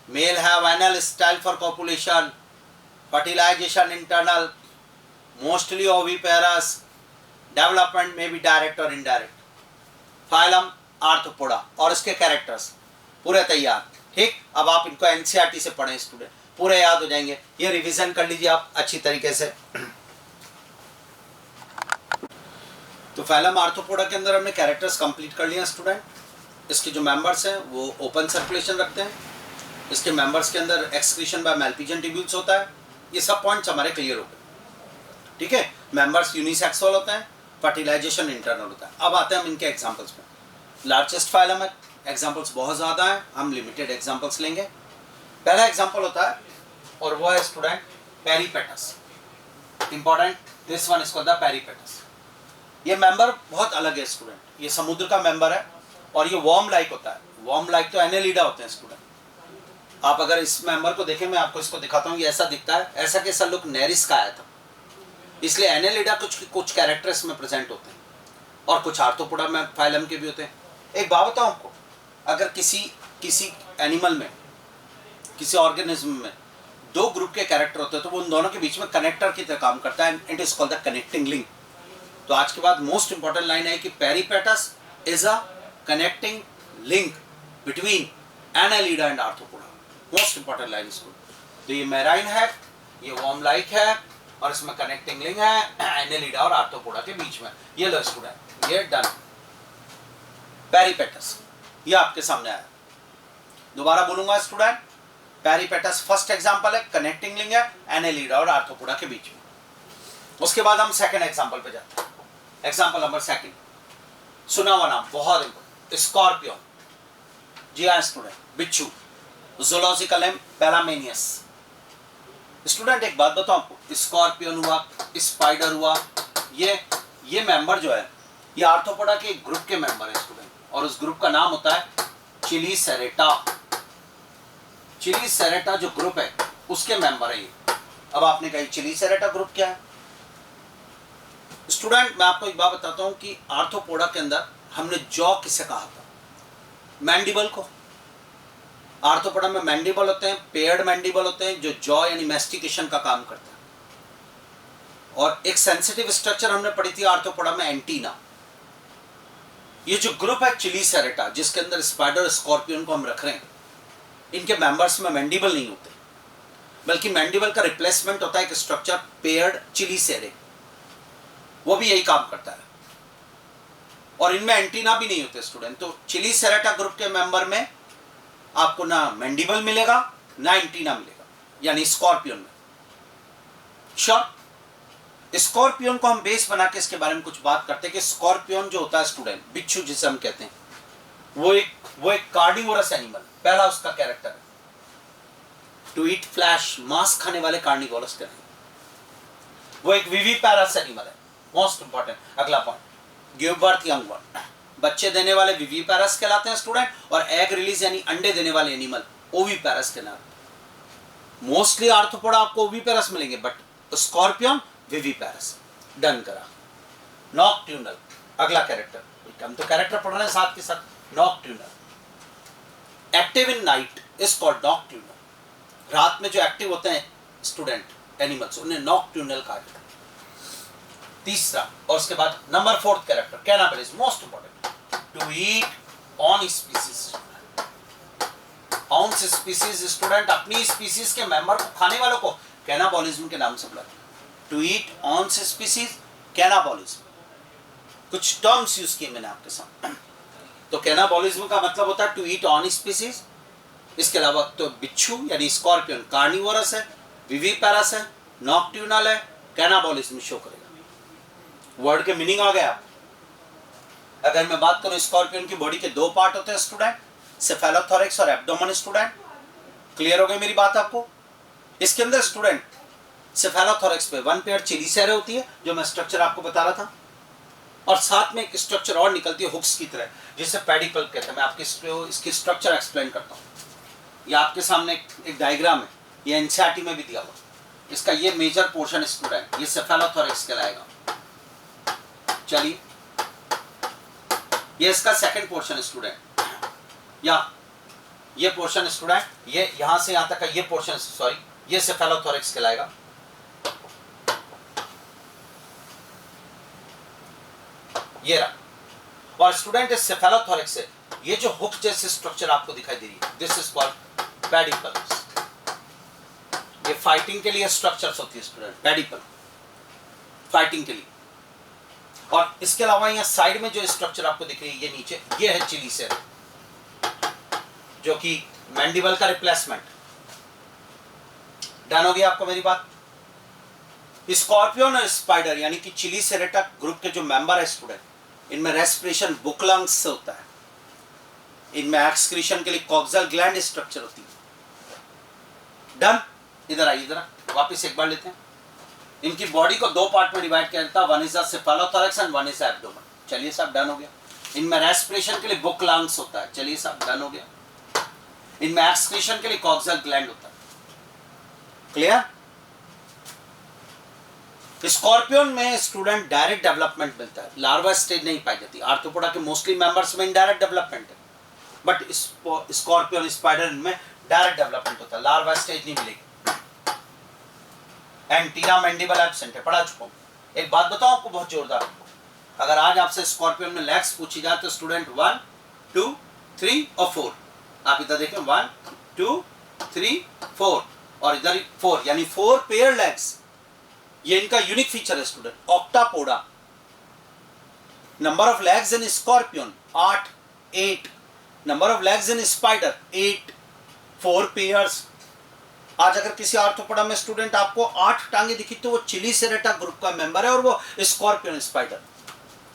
Male have anal style for copulation, fertilization internal, mostly oviparous. Development में भी direct और indirect. Phylum Arthropoda और इसके characters पूरे तैयार. ठीक, अब आप इनको एनसीईआरटी से पढ़ें स्टूडेंट, पूरे याद हो जाएंगे. ये रिवीजन कर लीजिए आप अच्छी तरीके से. तो फाइलम आर्थ्रोपोडा के अंदर हमने कैरेक्टर्स कंप्लीट कर लिया स्टूडेंट. इसके जो मेंबर्स हैं वो ओपन सर्कुलेशन रखते हैं. इसके मेंबर्स के अंदर एक्सक्रीशन बाय मैल्पिजियन ट्यूब्यूल्स होता है. ये सब पॉइंट्स हमारे क्लियर हो गए. ठीक है, मेंबर्स यूनिसेक्सुअल होते हैं, फर्टिलाइजेशन इंटरनल होता है. अब आते हैं हम इनके एग्जांपल्स पे. लार्जेस्ट फाइलम है, एग्जांपल्स बहुत ज़्यादा हैं, हम लिमिटेड एग्जांपल्स लेंगे. पहला एग्जांपल होता है और वो है student Peripatus. Important, this one is called the Peripatus. ये मेंबर बहुत अलग है स्टूडेंट. ये समुद्र का मेंबर है और ये वॉर्म लाइक होता है. वॉर्म लाइक तो एनेलिडा होते हैं स्टूडेंट. आप अगर इस मेंबर को देखें, मैं आपको इसको दिखाता हूँ, ये ऐसा दिखता है, ऐसा कैसा लुक नेरिस का आया था. इसलिए एनेलिडा कुछ कैरेक्टर्स में प्रेजेंट होते हैं और कुछ आर्थ्रोपोडा में फाइलम के भी होते हैं. एक बात बताऊं आपको, अगर किसी एनिमल में, किसी ऑर्गेनिज्म में दो ग्रुप के कैरेक्टर होते हैं तो वो उन दोनों के बीच में कनेक्टर की तरह काम करता है. It is called the connecting link. तो आज के बाद मोस्ट इंपॉर्टेंट लाइन है कि Peripatus is a connecting link between Annelida and Arthropoda. Most important line इसको. तो ये मैराइन है, ये वॉर्म लाइक है और इसमें कनेक्टिंग लिंक है एनेलिडा और आर्थ्रोपोडा के बीच में. ये लो स्टूडेंट, ये डन. पेरिपेटस ये आपके सामने आया. दोबारा बोलूंगा स्टूडेंट, पेरिपेटस फर्स्ट एग्जांपल है, कनेक्टिंग लिंक है एनेलिडा और आर्थ्रोपोडा के बीच में. उसके बाद हम सेकंड एग्जांपल पे जाते हैं. एग्जांपल नंबर सेकंड, सुना हुआ नाम, बहुत इंपॉर्टेंट, स्कॉर्पियन. जी हाँ स्टूडेंट, बिच्छू. Zoological name पेलामेनियस. स्टूडेंट एक बात बताऊं आपको, स्कॉर्पियन हुआ, स्पाइडर हुआ, ये मेंबर जो है ये आर्थ्रोपोडा के एक ग्रुप के मेंबर है स्टूडेंट. और उस ग्रुप का नाम होता है चिलीसेरेटा. चिलीसेरेटा जो ग्रुप है उसके मेंबर है ये. अब आपने कहा चिलीसेरेटा ग्रुप क्या है स्टूडेंट? मैं आपको एक बात बताता हूं कि आर्थ्रोपोडा के अंदर हमने जॉ किसे कहा था? मैंडिबल को. आर्थ्रोपोडा में मैंडिबल होते हैं, पेयर्ड मैंडिबल होते हैं जो जॉ यानी मैस्टिकेशन का काम करता है. और एक सेंसिटिव स्ट्रक्चर हमने पढ़ी थी आर्थ्रोपोडा में, एंटीना. ये जो ग्रुप है चिलीसेरेटा जिसके अंदर स्पाइडर स्कॉर्पियन को हम रख रहे हैं, इनके मेंबर्स में मैंडिबल नहीं होते, बल्कि मैंडिबल का रिप्लेसमेंट होता है एक स्ट्रक्चर पेयर्ड चिलीसेरे. वो भी यही काम करता है. और इनमें एंटीना भी नहीं होते स्टूडेंट. तो चिलीसेरेटा ग्रुप के मेंबर में आपको ना मैंडिबल मिलेगा ना एंटीना मिलेगा, यानी स्कॉर्पियन में. श्योर. स्कॉर्पियन को हम बेस बना के इसके बारे में कुछ बात करते हैं कि स्कॉर्पियन जो होता है स्टूडेंट, बिच्छू जिसे हम कहते हैं, वो एक कार्निवोरस एनिमल. पहला उसका कैरेक्टर है टू ईट फ्लैश, मांस खाने वाले कार्निवोरस के नहीं. वो एक विविपैरस एनिमल है. मोस्ट इंपॉर्टेंट अगला point, give birth young one, बच्चे देने वाले विविपैरस कहलाते हैं स्टूडेंट. और एग रिलीज यानी अंडे देने वाले एनिमल ओविपैरस कहलाते हैं. मोस्टली आर्थ्रोपोडा आपको ओविपैरस मिलेंगे, बट स्कॉर्पियन विविपैरस. डन करा. नॉक्ट्यूनल अगला कैरेक्टर. हम तो कैरेक्टर पढ़ रहे हैं साथ के साथ. Nocturnal, active in night is called nocturnal. रात में जो एक्टिव होते हैं स्टूडेंट एनिमल्स, उन्हें नॉक्ट्यूनल कहा जाता है. तीसरा, और उसके बाद number fourth character, cannibalism. Most important, to eat on species. On species student अपनी स्पीसीज के मेंबर को खाने वालों को कैनाबलिज्म के नाम से बुलाते हैं. टू ईट ऑन स्पीसीज, कैनाबॉलिज्म, कुछ टर्म्स यूज किए मैंने आपके साथ। तो कैनाबॉलिज्म का मतलब होता है टू ईट ऑन स्पीसीज। इसके अलावा तो बिच्छू यानी स्कॉर्पियन कार्निवोरस है, विविपैरस है, नॉक्ट्यूनल है, कैनाबॉलिज्म शो करेगा। वर्ड के मीनिंग आ गया। अगर मैं बात करूं स्कॉर्पियन की बॉडी के दो पार्ट होते हैं स्टूडेंट, सेफेलोथोरैक्स और एब्डोमेन स्टूडेंट। क्लियर हो गई मेरी बात आपको? इसके अंदर स्टूडेंट सेफेलोथोरैक्स पे वन पेयर चिलीसेरे होती है, जो मैं स्ट्रक्चर आपको बता रहा था, और साथ में एक स्ट्रक्चर और निकलती है हुक्स की तरह, जिसे पेडिपल्प कहते हैं। मैं आपको इसकी स्ट्रक्चर एक्सप्लेन करता हूँ। ये आपके सामने एक डायग्राम है, ये एनसीईआरटी में भी दिया हुआ। इसका ये मेजर पोर्शन स्टूडेंट, ये सेफेलोथोरैक्स कहलाएगा। चलिए, ये इसका सेकंड पोर्शन स्टूडेंट, या ये पोर्शन स्टूडेंट, ये यहां से यहां तक का ये पोर्शन, सॉरी, ये सेफेलोथोरैक्स कहलाएगा। ये रहा। और स्टूडेंट इस सेफेलोथोरैक्स से ये जो हुक जैसे स्ट्रक्चर आपको दिखाई दे रही है, दिस इज कॉल्ड पेडिपल्स। ये फाइटिंग के लिए स्ट्रक्चर्स होती है स्टूडेंट, पेडिपल फाइटिंग के लिए। और इसके अलावा यहाँ साइड में जो स्ट्रक्चर आपको दिख रही है, ये नीचे, ये है चिलीसेरे, जो कि मैंडिबल का रिप्लेसमेंट। डन हो गया आपको मेरी बात? स्कॉर्पियन और स्पाइडर यानी कि चिलीसेरेटा ग्रुप के जो मेंबर है स्टूडेंट, इनमें रेस्पिरेशन बुकलंग्स से होता है। इनमें एक्सक्रीशन के लिए कॉक्सल ग्लैंड स्ट्रक्चर होती है। डन? इधर आइए, इधर वापस एक बार लेते हैं। इनकी बॉडी को दो पार्ट में डिवाइड किया जाता है, one is the cephalothorax and one is abdomen. चलिए साहब, डन हो गया। इनमें रेस्पिरेशन के लिए बुकलंग्स होता है। चलिए साहब, डन हो गया। इनमें एक्सक्रीशन के लिए कॉक्सल ग्लैंड होता है। क्लियर? स्कॉर्पियन में स्टूडेंट डायरेक्ट डेवलपमेंट मिलता है, लार्वा स्टेज नहीं पाई जाती। आर्थ्रोपोडा के मोस्टली मेंबर्स में इनडायरेक्ट डेवलपमेंट है, बट स्कॉर्पियन स्पाइडर में डायरेक्ट डेवलपमेंट होता है, लार्वा स्टेज नहीं मिलेगी। एंटीना मैंडिबल एब्सेंट है, पढ़ा चुका हूं। एक बात बताऊं आपको बहुत जोरदार, अगर आज आपसे स्कॉर्पियन में लेग्स पूछी जाए तो स्टूडेंट 1, 2, 3 और 4, आप इधर देखें 1, 2, 3, 4, और इधर 4, यानी 4 पेयर लेग्स। ये इनका यूनिक फीचर है student. Octopoda, number of legs in scorpion 8। Number of legs in spider 8, 4 pairs. आज अगर किसी आर्थ्रोपोडा में स्टूडेंट आपको 8 टांगे दिखी तो वो चिलीसेरेटा ग्रुप का मेंबर है और वो स्कॉर्पियन स्पाइडर।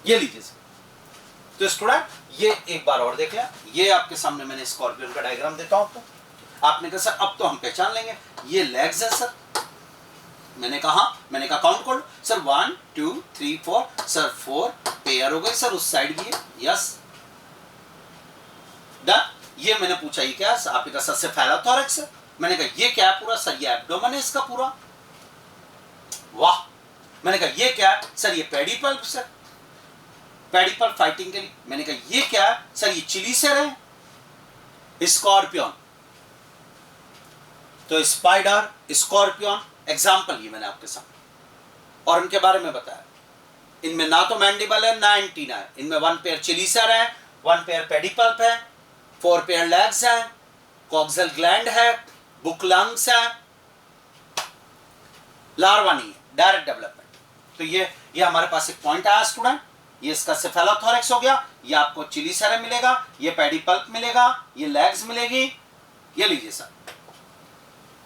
ये लीजिए। तो स्टूडेंट ये एक बार और देख लिया। ये आपके सामने मैंने स्कॉर्पियन का डायग्राम देता हूं आपको। आपने कहा सर अब तो हम पहचान लेंगे, ये लेग्स है सर। मैंने कहा काउंट कर लो सर, 1, 2, 3, 4, सर 4 पेयर हो गए सर। उस साइड भी है, यस डन। ये मैंने पूछा ये क्या, आपने कहा सर सेफेलोथोरैक्स है। मैंने कहा ये क्या है पूरा, सर ये एब्डोमेन है इसका पूरा। वाह। मैंने कहा ये क्या है, सर ये पेडिपल्प सर, पेडिपल्प फाइटिंग के लिए। मैंने कहा ये क्या है, सर ये चिलीसेरे है। स्कॉर्पियन, तो स्पाइडर, स्कॉर्पियन एग्जाम्पल ये मैंने आपके साथ, और उनके बारे में बताया। इनमें ना तो मैंडिबल है ना एंटीना है। इनमें 1 पेयर चिलीसेरे है, 1 पेयर पेडिपल्प है, 4 पेयर लेग्स है, कॉक्सल ग्लैंड है, बुकलंग्स है, लार्वा नहीं है, डायरेक्ट डेवलपमेंट। तो ये हमारे पास एक पॉइंट आया स्टूडेंट। ये इसका सेफेलोथोरैक्स हो गया, ये आपको चिलीसेरे मिलेगा, ये पेडिपल्प मिलेगा, ये लेग्स मिलेगी। ये लीजिए सर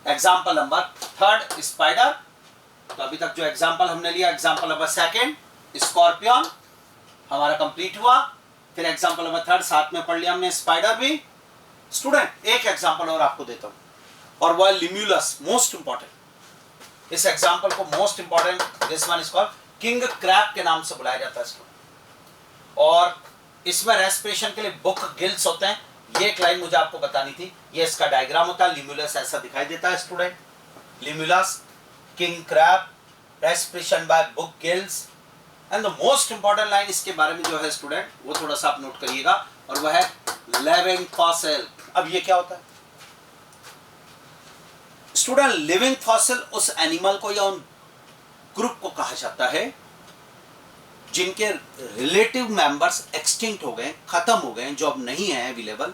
एग्जाम्पल नंबर 3 स्पाइडर। तो अभी तक जो एग्जाम्पल हमने लिया, एग्जाम्पल नंबर 2 स्कॉर्पियन हमारा कंप्लीट हुआ। फिर एग्जाम्पल नंबर 3 साथ में पढ़ लिया हमने, स्पाइडर भी। स्टूडेंट एक एग्जाम्पल और आपको देता हूं, और वह लिम्यूलस, मोस्ट इंपॉर्टेंट। इस एग्जाम्पल को most important, this one is called king crab के नाम से बुलाया जाता है इसको। और इसमें रेस्पिरेशन के लिए बुक गिल्स होते हैं। ये एक लाइन मुझे आपको बतानी थी। ये इसका डायग्राम होता है, लिम्यूलस ऐसा दिखाई देता है student. Limulus, king crab, respiration bye book gills. And the most important line इसके बारे में जो है स्टूडेंट, वो थोड़ा सा आप नोट करिएगा, और वह है लिविंग फॉसिल। अब ये क्या होता है स्टूडेंट? लिविंग फॉसिल उस एनिमल को या उन ग्रुप को कहा जाता है जिनके रिलेटिव मेंबर्स एक्सटिंक्ट हो गए, खत्म हो गए, जो अब नहीं है अवेलेबल,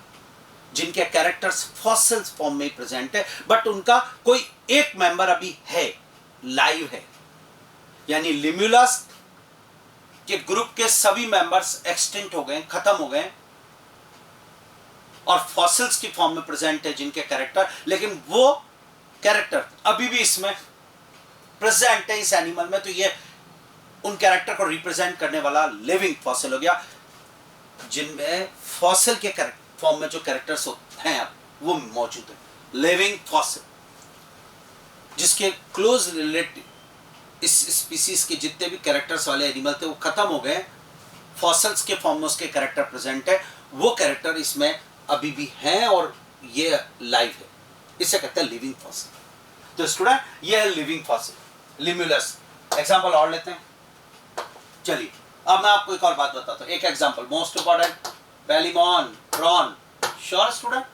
जिनके कैरेक्टर्स फॉसिल्स फॉर्म में प्रेजेंट है, बट उनका कोई एक मेंबर अभी है, लाइव है। यानी लिम्यूलस के ग्रुप के सभी मेंबर्स एक्सटिंक्ट हो गए, खत्म हो गए, और फॉसिल्स की फॉर्म में प्रेजेंट है जिनके कैरेक्टर, लेकिन वो कैरेक्टर अभी भी इसमें प्रेजेंट है इस एनिमल में, तो ये उन कैरेक्टर को रिप्रेजेंट करने वाला लिविंग फॉसिल हो गया, जिनमें फॉसिल के फॉर्म में जो कैरेक्टर्स हैं अब वो मौजूद है। लिविंग फॉसिल, जिसके क्लोज रिलेटिव इस स्पीसीज के जितने भी कैरेक्टर्स वाले एनिमल थे वो खत्म हो गए, फॉसिल्स के फॉर्म में उसके कैरेक्टर प्रेजेंट है, वो कैरेक्टर इसमें अभी भी हैं और ये लाइव है, इसे कहते हैं लिविंग फॉसिल। तो स्टूडेंट ये है लिविंग फॉसिल, लिम्यूलस। एग्जांपल और लेते हैं, चलिए अब मैं आपको एक और बात बताता हूँ, एक example most important, Palaemon, prawn. Sure student,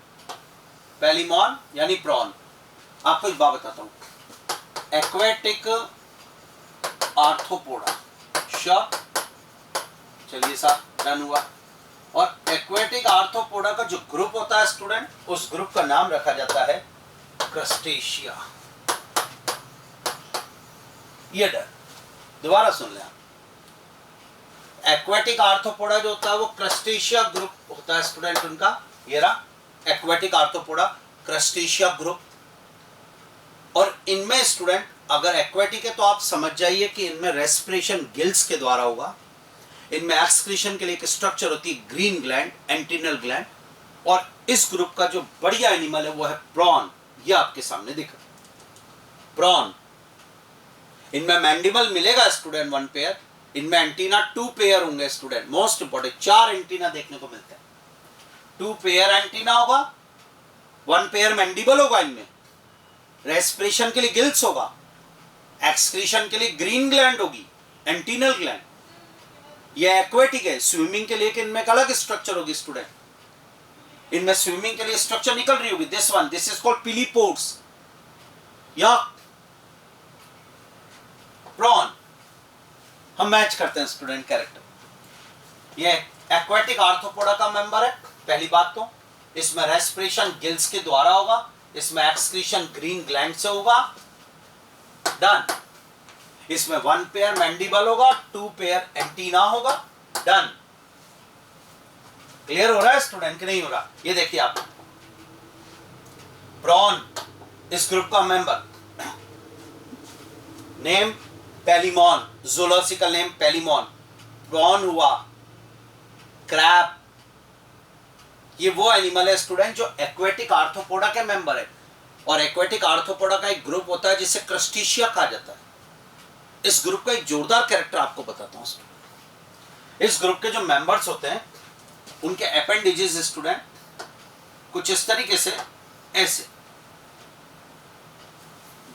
Palaemon यानी प्रॉन। आपको एक बात बताता हूँ, एक्वेटिक आर्थ्रोपोडा, श्योर, चलिए साहब डन हुआ। और एक्वेटिक आर्थ्रोपोडा का जो ग्रुप होता है स्टूडेंट, उस ग्रुप का नाम रखा जाता है क्रस्टेशिया। ये डर दोबारा सुन लें, एक्वेटिक आर्थ्रोपोडा जो होता है वो क्रस्टेशिया ग्रुप होता है स्टूडेंट उनका, ये रहा एक्वेटिक आर्थ्रोपोडा क्रस्टेशिया ग्रुप। और इनमें स्टूडेंट अगर एक्वेटिक है तो आप समझ जाइए कि इनमें रेस्पिरेशन गिल्स के द्वारा होगा, इनमें एक्सक्रीशन के लिए एक स्ट्रक्चर होती है ग्रीन ग्लैंड, एंटीनल ग्लैंड। और इस ग्रुप का जो बढ़िया एनिमल है वो है प्रॉन, ये आपके सामने दिख रहा है प्रॉन। इनमें मैंडिबल मिलेगा स्टूडेंट 1 पेयर, इनमें एंटीना 2 पेयर होंगे स्टूडेंट, मोस्ट इंपॉर्टेंट 4 एंटीना देखने को मिलते हैं, 2 पेयर एंटीना होगा, 1 पेयर मैंडिबल होगा, इनमें रेस्पिरेशन के लिए गिल्स होगा, एक्सक्रीशन के लिए ग्रीन ग्लैंड होगी, एंटीनल ग्लैंड। ये एक्वेटिक है, स्विमिंग के लिए इनमें एक अलग स्ट्रक्चर होगी स्टूडेंट, इनमें स्विमिंग के लिए स्ट्रक्चर निकल रही होगी, this one, this is called pleopods या प्रॉन। हम मैच करते हैं स्टूडेंट कैरेक्टर। ये एक्वेटिक आर्थ्रोपोडा का मेंबर है, पहली बात तो इसमें रेस्पिरेशन गिल्स के द्वारा होगा, इसमें एक्सक्रीशन ग्रीन ग्लैंड से होगा, डन। इसमें 1 पेयर मैंडिबल होगा, 2 पेयर एंटीना होगा, डन। क्लियर हो रहा है स्टूडेंट कि नहीं हो रहा? ये देखिए आप, प्रॉन इस ग्रुप का member, name Palaemon, zoological name Palaemon, prawn हुआ, क्रैब, ये वो एनिमल है स्टूडेंट जो एक्वेटिक आर्थ्रोपोडा के मेंबर है। और एक्वेटिक आर्थ्रोपोडा का एक ग्रुप होता है जिसे क्रस्टेशिया कहा जाता है। इस ग्रुप का एक जोरदार कैरेक्टर आपको बताता हूं स्टूडेंट। इस ग्रुप के जो मेंबर्स होते हैं उनके अपेंडेजेस स्टूडेंट कुछ इस तरीके से, ऐसे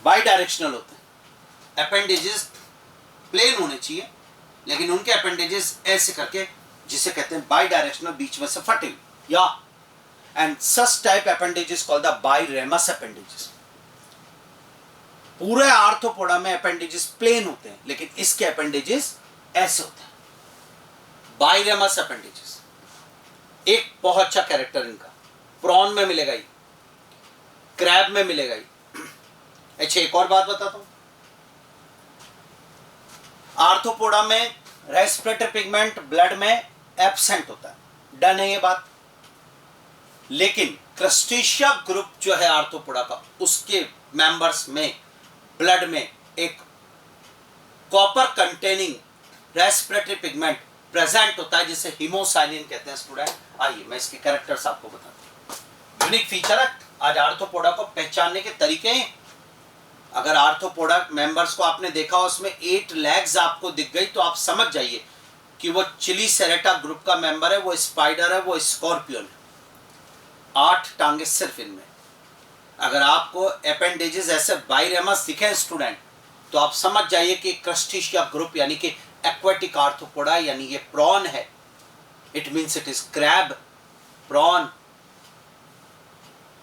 बाई डायरेक्शनल होते हैं, अपेंडेजेस प्लेन होने चाहिए लेकिन उनके अपेंडेजेस ऐसे करके, जिसे कहते हैं बाई डायरेक्शनल, बीच में से फटे हुए, या and such type appendages called the biramous appendages. पूरे आर्थ्रोपोडा में अपेंडेजेस प्लेन होते हैं लेकिन इसके अपेंडेजेस ऐसे होते हैं, बाईरेमस अपेंडेजेस। एक बहुत अच्छा कैरेक्टर इनका प्रॉन में मिलेगा ही, क्रैब में मिलेगा ही। अच्छा एक और बात बताता हूं, आर्थ्रोपोडा में रेस्पिरेटरी पिगमेंट ब्लड में एब्सेंट होता है, डन है ये बात। लेकिन क्रस्टेशिया ग्रुप जो है आर्थ्रोपोडा का, उसके मेंबर्स में ब्लड में एक copper containing respiratory pigment present होता है जिसे हीमोसाइनिन कहते हैं स्टूडेंट। आइए मैं इसके कैरेक्टर्स आपको बताता हूं। यूनिक फीचर है आज आर्थ्रोपोडा को पहचानने के तरीके हैं। अगर आर्थ्रोपोडा मेंबर्स को आपने देखा उसमें 8 लेग्स आपको दिख गई तो आप समझ जाइए कि वो चिलीसेरेटा ग्रुप का मेंबर है, वो स्पाइडर है, वो स्कॉर्पियन है। 8 टांगे सिर्फ इनमें। अगर आपको अपेंडेजेस ऐसे बाईरेमस दिखे स्टूडेंट तो आप समझ जाइए कि क्रस्टेशिया ग्रुप यानी कि एक्वेटिक आर्थ्रोपोडा यानी ये प्रॉन है। It means it is crab, prawn.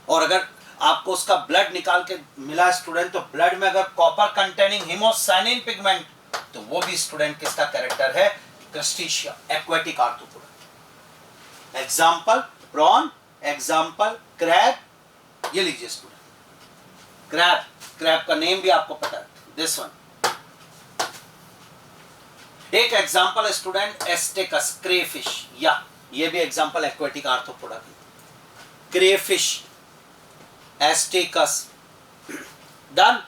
और अगर आपको उसका ब्लड निकाल के मिला स्टूडेंट तो ब्लड में अगर कॉपर कंटेनिंग हीमोसाइनिन पिगमेंट तो वो भी स्टूडेंट किसका कैरेक्टर है? Crustacea, aquatic Arthropoda. Example prawn, example crab. ये लीजिए स्टूडेंट क्रैब, क्रैब का नेम भी आपको पता है, this one. Take example student Astacus crayfish, या ये भी एग्जांपल एक्वेटिक आर्थ्रोपोडा की, क्रेफिश, एस्टेकस। Done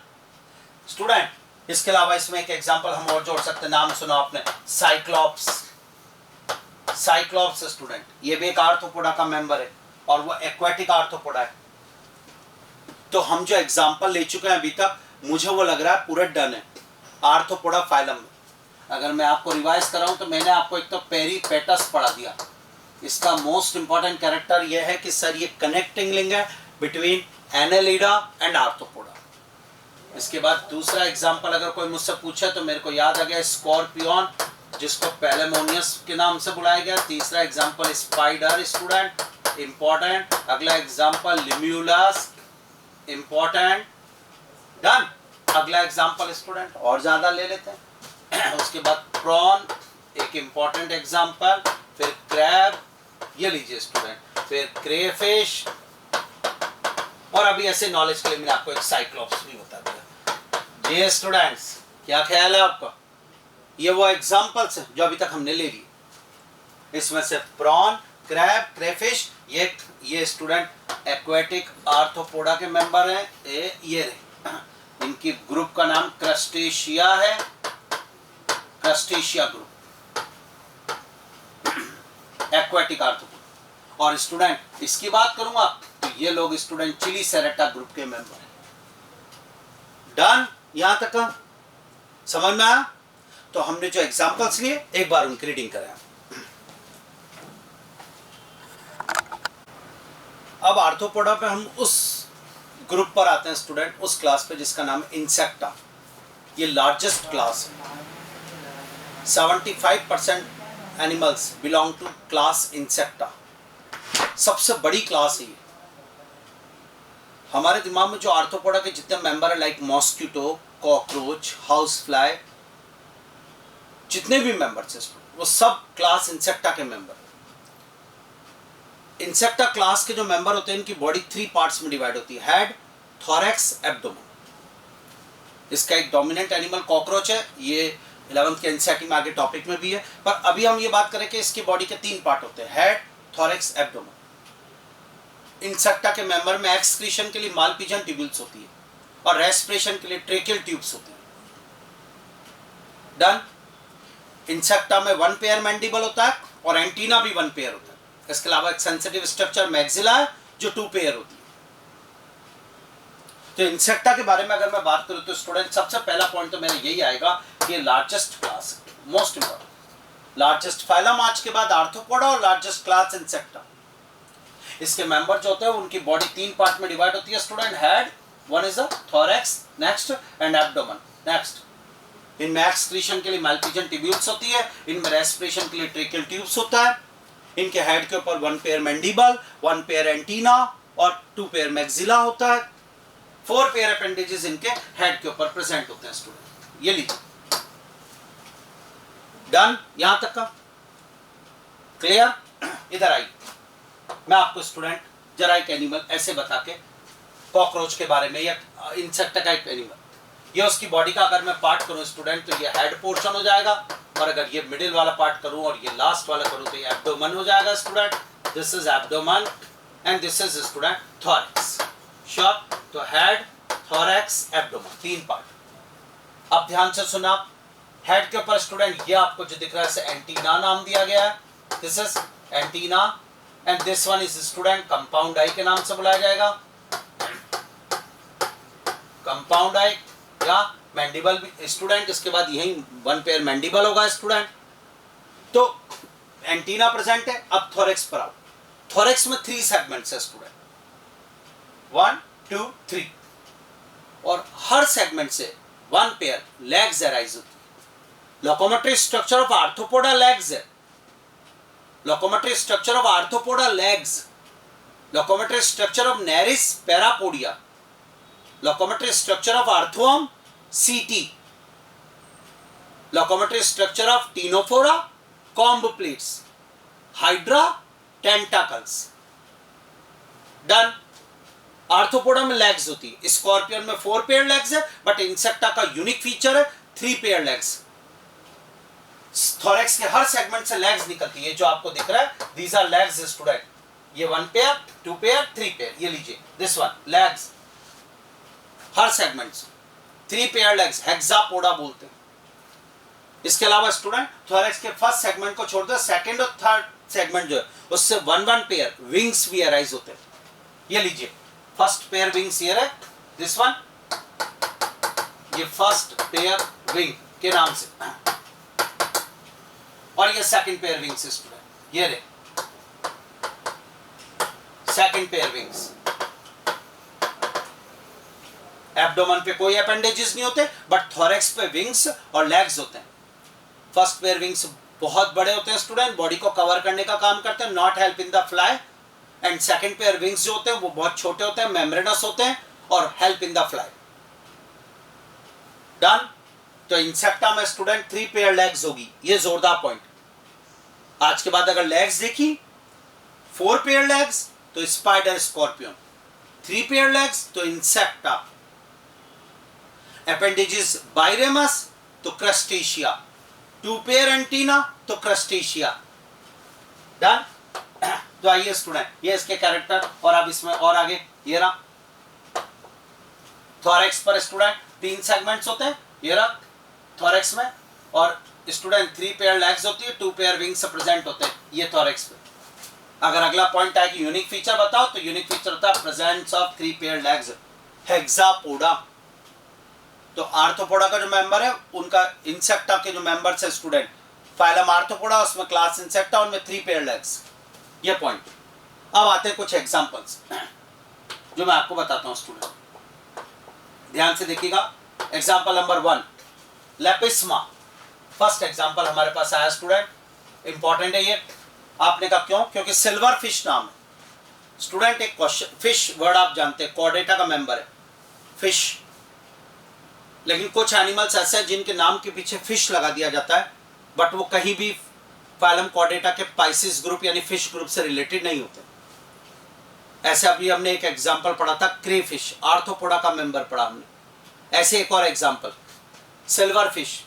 student. इसके अलावा इसमें एक एग्जांपल हम और जोड़ सकते हैं, नाम सुना आपने, साइक्लॉप्स। साइक्लॉप्स स्टूडेंट, ये भी एक आर्थ्रोपोडा का मेंबर है और वो एक्वेटिक आर्थ्रोपोडा है। तो हम जो एग्जांपल ले चुके हैं अभी तक, मुझे वो लग रहा है पूरा डन है आर्थ्रोपोडा फाइलम में। अगर मैं आपको रिवाइज कराऊं तो मैंने आपको एक तो पेरीपेटस पढ़ा दिया, इसका मोस्ट इंपॉर्टेंट कैरेक्टर यह है कि सर ये कनेक्टिंग लिंक है बिटवीन एनेलिडा एंड आर्थ्रोपोडा। इसके बाद दूसरा एग्जांपल अगर कोई मुझसे पूछे तो मेरे को याद आ गया स्कॉर्पियन, जिसको पैलेमोनियस के नाम से बुलाया गया। तीसरा एग्जांपल स्पाइडर स्टूडेंट, इंपॉर्टेंट। अगला एग्जांपल लिम्यूलस, इंपॉर्टेंट। डन। अगला एग्जांपल स्टूडेंट और ज्यादा ले लेते हैं। उसके बाद प्रॉन, एक इंपॉर्टेंट एग्जांपल। फिर क्रैब, ये लीजिए स्टूडेंट। फिर क्रेफिश, और अभी ऐसे नॉलेज के लिए मैंने आपको एक साइक्लॉप्स भी बता दिया। ये स्टूडेंट्स क्या ख्याल है आपका? ये वो एग्जांपल्स हैं जो अभी तक हमने ले लिए। इसमें से प्रॉन, क्रैब, क्रेफिश, ये स्टूडेंट एक्वेटिक आर्थ्रोपोडा के मेंबर हैं। ये इनकी ग्रुप का नाम क्रस्टेशिया है, क्रस्टेशिया ग्रुप, एक्वेटिक आर्थ्रोपोडा। और स्टूडेंट इसकी बात करूंगा तो ये लोग स्टूडेंट चिलीसेरेटा ग्रुप के मेंबर हैं। डन। यहां तक समझ में आया? तो हमने जो एग्जांपल्स लिए एक बार उनकी रीडिंग करें। अब आर्थ्रोपोडा पे हम उस ग्रुप पर आते हैं स्टूडेंट, उस क्लास पे जिसका नाम है इंसेक्टा। ये लार्जेस्ट क्लास है। 75% animals belong to class Insecta. सबसे बड़ी क्लास है ये। हमारे दिमाग में जो आर्थ्रोपोडा के जितने मेंबर है, like mosquito, cockroach, house fly, जितने भी मेंबर्स हैं वो सब क्लास इंसेक्टा के मेंबर। इंसेक्टा क्लास के जो मेंबर होते हैं इनकी बॉडी 3 पार्ट्स में डिवाइड होती है, हेड, थोरैक्स, एब्डोमेन। इसका एक डोमिनेंट एनिमल कॉकरोच है, ये 11th के एनसीईआरटी में आगे टॉपिक में भी है, पर अभी हम ये बात करें कि इसकी बॉडी के 3 पार्ट होते हैं, हेड, थोरैक्स, एब्डोमेन। इंसेक्टा के मेंबर में एक्सक्रीशन के लिए मालपिजन ट्यूब्यूल्स होती है और रेस्पिरेशन के लिए ट्रेकियल ट्यूब्स होती है। डन। इंसेक्टा में 1 पेयर मैंडिबल होता है और एंटीना भी 1 पेयर होता है। इसके अलावा एक सेंसिटिव स्ट्रक्चर मैक्सिला है जो 2 पेयर होती है। तो इंसेक्टा के बारे में अगर मैं बात करूं तो स्टूडेंट सबसे पहला पॉइंट तो मेरा यही आएगा कि largest class, most important, largest phylum आज के बाद आर्थ्रोपोडा और लार्जेस्ट क्लास इंसेक्टा। इसके मेंबर जो होते हैं उनकी बॉडी 3 पार्ट में डिवाइड होती है student, head, one is the thorax, next, and abdomen, next. इनमें एक्सक्रीशन के लिए मालपिजन ट्यूब्यूल्स होती है, इनमें रेस्पिरेशन के लिए ट्रेकियल ट्यूब्स होता है। इनके हेड के ऊपर 1 पेयर मैंडिबल, 1 पेयर एंटीना और 2 पेयर मैक्सिला होता है। 4 पेयर अपेंडेजेस इनके हेड के ऊपर प्रेजेंट होते हैं स्टूडेंट। ये लीजिए। डन। यहां तक का क्लियर? इधर आई, मैं आपको स्टूडेंट जरा एक एनिमल ऐसे बता के, कॉकरोच के बारे में या इंसेक्ट का एक एनिमल, ये उसकी बॉडी का अगर मैं पार्ट करूं स्टूडेंट तो ये हेड पोर्शन हो जाएगा, और अगर ये मिडिल वाला पार्ट करूं और ये लास्ट वाला करूं तो ये एब्डोमेन हो जाएगा student. This is abdomen and this is student thorax. Sure? तो हेड, थोरैक्स, एब्डोमेन, 3 पार्ट। अब ध्यान से सुना, हेड के ऊपर स्टूडेंट ये आपको जो दिख रहा है इसे एंटीना नाम दिया गया है। This is antenna and this one is student compound eye के नाम से बुलाया जाएगा। कंपाउंड आई या मैंडिबल भी स्टूडेंट। इसके बाद यही 1 पेयर मैंडिबल होगा स्टूडेंट। तो एंटीना प्रेजेंट है। अब थोरैक्स पर आओ। थोरैक्स में 3 सेगमेंट्स है स्टूडेंट, 1, 2, 3, और हर सेगमेंट से 1 पेयर लेग्स अराइज होती है। Locomotory structure of Arthropoda legs है। Locomotory structure of Arthropoda legs, locomotory structure of Nereis parapodia, locomotory structure of earthworm setae, locomotory structure of Ctenophora comb plates, Hydra tentacles. Done. Arthropoda में legs होती है, scorpion में 4 pair legs है, but Insecta का unique feature है 3 pair legs. Thorax के हर segment से legs निकलती है, जो आपको दिख रहा है दीज आर लेग्स स्टूडेंट। ये 1 पेयर, 2 पेयर, 3 पेयर, ये लीजिए this one legs, her segment से 3 पेयर लेग्स, हेक्सापोडा बोलते हैं। इसके अलावा स्टूडेंट थोरेक्स के फर्स्ट सेगमेंट को छोड़ दो, सेकंड और थर्ड सेगमेंट जो है उससे 1 पेयर विंग्स भी अराइज होते हैं। ये लीजिए फर्स्ट पेयर विंग्स हियर है, दिस वन, ये फर्स्ट पेयर विंग के नाम से, और ये सेकंड पेयर विंग्स स्टूडेंट, ये रे सेकंड पेयर विंग्स। एब्डोमेन पे कोई अपेंडेजेस नहीं होते, बट थोरेक्स पे विंग्स और लेग्स होते हैं। फर्स्ट पेयर विंग्स बहुत बड़े होते हैं स्टूडेंट, बॉडी को कवर करने का काम करते हैं, not help in the fly. And second pair wings जो होते हैं वो बहुत छोटे होते हैं, मेम्ब्रेनस होते हैं और help in the fly. Done. तो इंसेक्टा में स्टूडेंट 3 पेयर लेग्स होगी, ये जोरदार पॉइंट। आज के बाद अगर लेग्स देखी 4 पेयर लेग्स तो स्पाइडर स्कॉर्पियन, 3 पेयर लेग्स तो इंसेक्टा, अपेंडेजेस बाइरेमस तो क्रस्टेशिया, 2 पेयर एंटीना तो क्रस्टेशिया। डन। तो आइए स्टूडेंट, ये इसके कैरेक्टर, और अब इसमें और आगे ये रहा थोरेक्स पर स्टूडेंट 3 सेगमेंट्स होते हैं, ये रहा थोरेक्स में, और स्टूडेंट 3 पेयर लेग्स होती है, 2 पेयर विंग्स से प्रेजेंट होते हैं, ये थोरेक्स पे। अगर अगला पॉइंट है कि यूनिक फीचर बताओ, तो यूनिक फीचर होता है presence of 3 pair legs, Hexapoda. तो आर्थ्रोपोडा का जो मेंबर है, उनका इंसेक्टा के जो मेंबर्स है स्टूडेंट, फाइलम आर्थ्रोपोडा, उसमें क्लास इंसेक्टा, उनमें 3 पेयर लेग्स, ये पॉइंट। अब आते हैं कुछ एग्जांपल्स जो मैं आपको बताता हूं स्टूडेंट, ध्यान से देखिएगा। एग्जांपल नंबर 1 लेपिस्मा, फर्स्ट एग्जांपल हमारे पास आया स्टूडेंट, इंपॉर्टेंट है ये। आपने कहा क्यों? क्योंकि सिल्वर फिश नाम है स्टूडेंट। एक क्वेश्चन, फिश वर्ड आप जानते हैं कॉर्डेटा का मेंबर है फिश, लेकिन कुछ एनिमल्स ऐसे हैं जिनके नाम के पीछे फिश लगा दिया जाता है, बट वो कहीं भी फाइलम कॉर्डेटा के पाइसिस ग्रुप यानी फिश ग्रुप से रिलेटेड नहीं होते। ऐसे अभी हमने एक एग्जांपल पढ़ा था क्रे फिश, आर्थ्रोपोडा का मेंबर पढ़ा हमने। ऐसे एक और एग्जांपल सिल्वर फिश,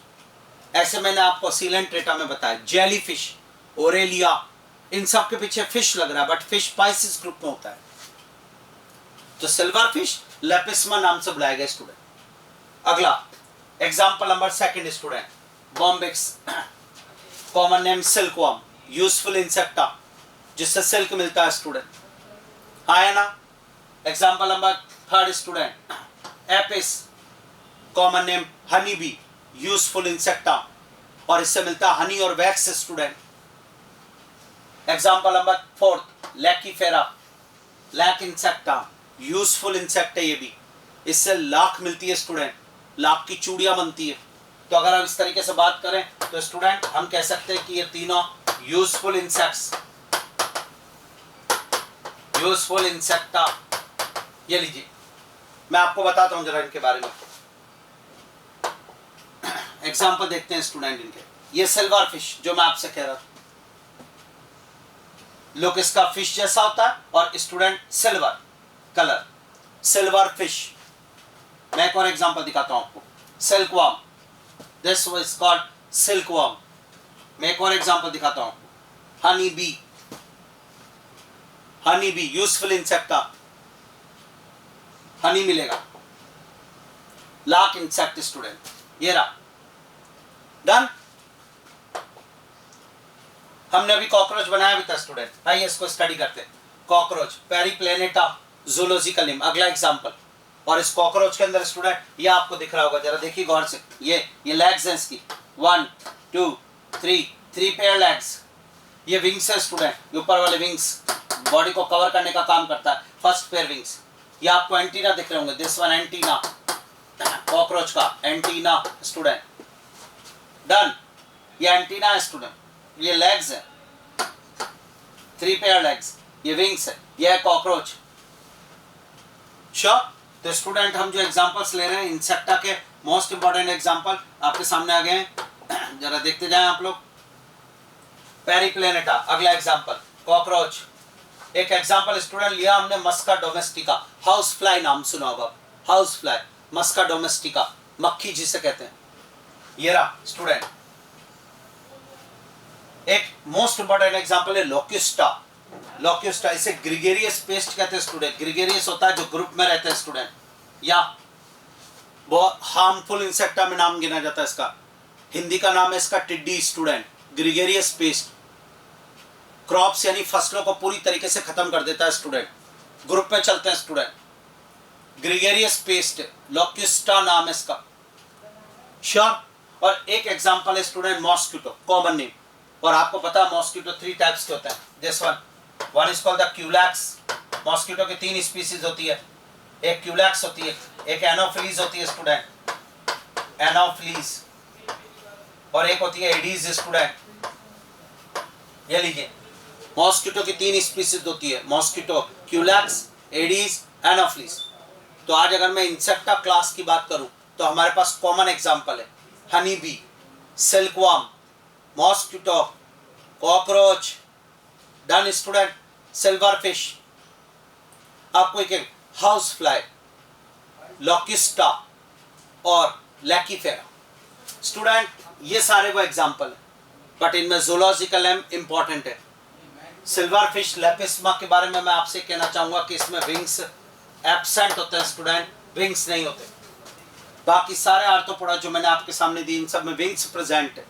ऐसे मैंने आपको सीलेंट्रेटा में बताया, जेली फिश, ओरेलिया, इन सब के पीछे फिश लग रहा है, बट फिश पाइसिस ग्रुप में होता है। तो सिल्वर फिश लेपिस्मा नाम से बुलाया गया स्टूडेंट। अगला example number 2 student Bombyx, common name silkworm, useful Insecta, जिससे सिल्क मिलता है स्टूडेंट, आया ना। Example number 3 student Apis, common name honey bee, useful Insecta, और इससे मिलता है हनी और wax student. Example number 4 Laccifera, lac Insecta, useful insect है ये भी, इससे लाख मिलती है स्टूडेंट, लाख की चूड़ियां बनती है। तो अगर हम इस तरीके से बात करें तो स्टूडेंट हम कह सकते हैं कि ये तीनों यूजफुल इंसेक्ट्स, यूजफुल इंसेक्टा। ये लीजिए मैं आपको बताता हूं जरा इनके बारे में, एग्जांपल देखते हैं स्टूडेंट इनके। ये सिल्वर फिश जो मैं आपसे कह रहा था, लुक इसका फिश जैसा होता है, और student silver colour, silver fish. मैं एक और एग्जांपल दिखाता हूं आपको, silkworm, this was called silkworm. मैं एक और एग्जांपल दिखाता हूं, honey bee, Honey bee useful insecta, Honey मिलेगा, लाख इंसेक्ट स्टूडेंट, ये रहा। डन। हमने अभी कॉकरोच बनाया भी था स्टूडेंट, आइए इसको स्टडी करते हैं। कॉकरोच पेरिप्लेनेटा जूलॉजिकल नेम, अगला एग्जांपल। और इस कॉकरोच के अंदर स्टूडेंट ये आपको दिख रहा होगा, जरा देखिए गौर से, ये लेग्स हैं इसकी, 1 2 3 पेयर लेग्स, ये विंग्स है स्टूडेंट, ये ऊपर वाले विंग्स बॉडी को कवर करने का काम करता है, फर्स्ट पेयर विंग्स। ये आपको एंटीना दिख रहे होंगे, दिस वन एंटीना, कॉकरोच का एंटीना स्टूडेंट। डन। ये एंटीना है स्टूडेंट, ये लेग्स है, 3 पेयर लेग्स, ये विंग्स है, ये है कॉकरोच। श्योर। तो स्टूडेंट हम जो एग्जांपल्स ले रहे हैं इंसेक्टा के मोस्ट इंपॉर्टेंट एग्जांपल आपके सामने आ गए हैं, जरा देखते जाएं आप लोग। पेरिप्लेनेटा अगला एग्जांपल, कॉकरोच। एक एग्जांपल स्टूडेंट लिया हमने मस्का डोमेस्टिका, हाउस फ्लाई नाम सुना होगा, हाउस फ्लाई, मस्का डोमेस्टिका, मक्खी जिसे कहते हैं। ये रहा स्टूडेंट, एक मोस्ट इंपॉर्टेंट एग्जांपल है लोक्युस्टा। लोक्युस्टा इसे ग्रिगेरियस पेस्ट कहते हैं स्टूडेंट। ग्रिगेरियस होता है जो ग्रुप में रहते हैं स्टूडेंट, या बहुत हार्मफुल इंसेक्टा में नाम गिना जाता है इसका। हिंदी का नाम है इसका टिड्डी स्टूडेंट। ग्रिगेरियस पेस्ट क्रॉप्स यानी फसलों को पूरी तरीके से खत्म कर देता है स्टूडेंट। ग्रुप में चलते हैं स्टूडेंट। ग्रिगेरियस पेस्ट लोक्युस्टा नाम है इसका, श्योर। और एक एग्जांपल है स्टूडेंट मॉस्किटो, कॉमन नेम। और आपको पता है मॉस्किटो 3 टाइप्स के होते हैं। This one is called the Culex. Mosquito की 3 स्पीसीज होती है। एक क्यूलैक्स होती है, एक एनोफिलीज होती है स्टूडेंट, एनोफिलीज, और एक होती है एडीज स्टूडेंट। ये लीजिए मॉस्किटो की 3 स्पीसीज होती है, मॉस्किटो, क्यूलैक्स, एडीज, एनोफिलीज। तो आज अगर मैं इंसेक्टा क्लास की बात करूं तो हमारे पास कॉमन एग्जांपल है honey bee, silkworm, mosquito, cockroach, done student, silver fish, आपको एक हाउस फ्लाई, लोक्युस्टा और लैकीफेरा। स्टूडेंट ये सारे वो एग्जांपल है, बट इनमें जूलॉजिकल नेम इंपॉर्टेंट है। सिल्वर फिश लेपिस्मा के बारे में मैं आपसे कहना चाहूंगा कि इसमें विंग्स एब्सेंट होते हैं स्टूडेंट, विंग्स नहीं होते। बाकी सारे आर्थ्रोपोडा जो मैंने आपके सामने दी इन सब में विंग्स प्रेजेंट है।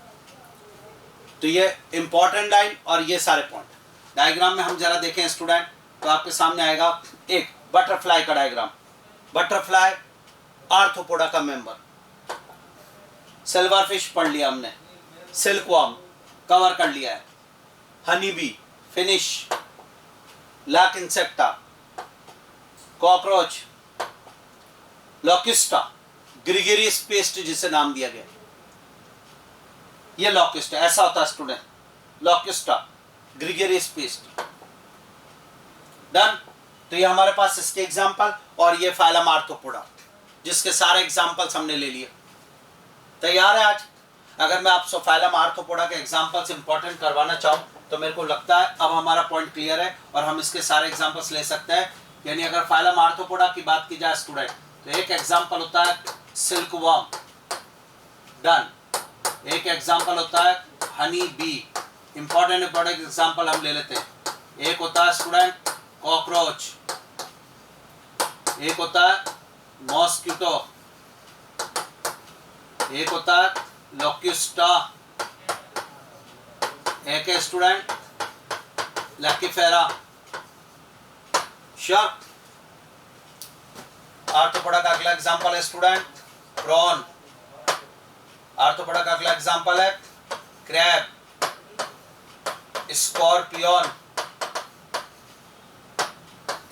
तो ये इंपॉर्टेंट लाइन और ये सारे पॉइंट डायग्राम में हम जरा देखें स्टूडेंट तो आपके सामने आएगा एक बटरफ्लाई का डायग्राम। बटरफ्लाई आर्थ्रोपोडा का मेंबर। सिल्वर फिश पढ़ लिया हमने, सिल्कवर्म कवर कर लिया है, honey bee, finish, lac Insecta, cockroach, Locusta, gregarious pest जिसे नाम दिया गया। ये लोक्युस्टा ऐसा होता है student, Locusta, gregarious pest. Done. तो ये हमारे पास इसके एग्जांपल और ये फाइलम आर्थ्रोपोडा जिसके सारे एग्जांपल्स हमने ले लिए। तैयार है आज? अगर मैं आपसे फाइलम आर्थ्रोपोडा के एग्जांपल्स इंपॉर्टेंट करवाना चाहूँ तो मेरे को लगता है अब हमारा पॉइंट क्लियर है और हम इसके सारे एग्जांपल्स ले सकते हैं। यानी अगर फाइलम आर्थ्रोपोडा की बात की जाए स्टूडेंट तो एक एग्जांपल होता है सिल्कवर्म, डन। एक एग्जांपल होता है हनी बी, इंपॉर्टेंट एग्जांपल हम ले लेते हैं। एक होता है स्टूडेंट कॉकरोच, एक होता है मॉस्किटो, एक होता है लोक्युस्टा, एक है स्टूडेंट लैकीफेरा। श्योर। आर्थ्रोपोडा का अगला एग्जांपल है स्टूडेंट प्रॉन। आर्थ्रोपोडा का अगला एग्जांपल है क्रैब, स्कॉर्पियन,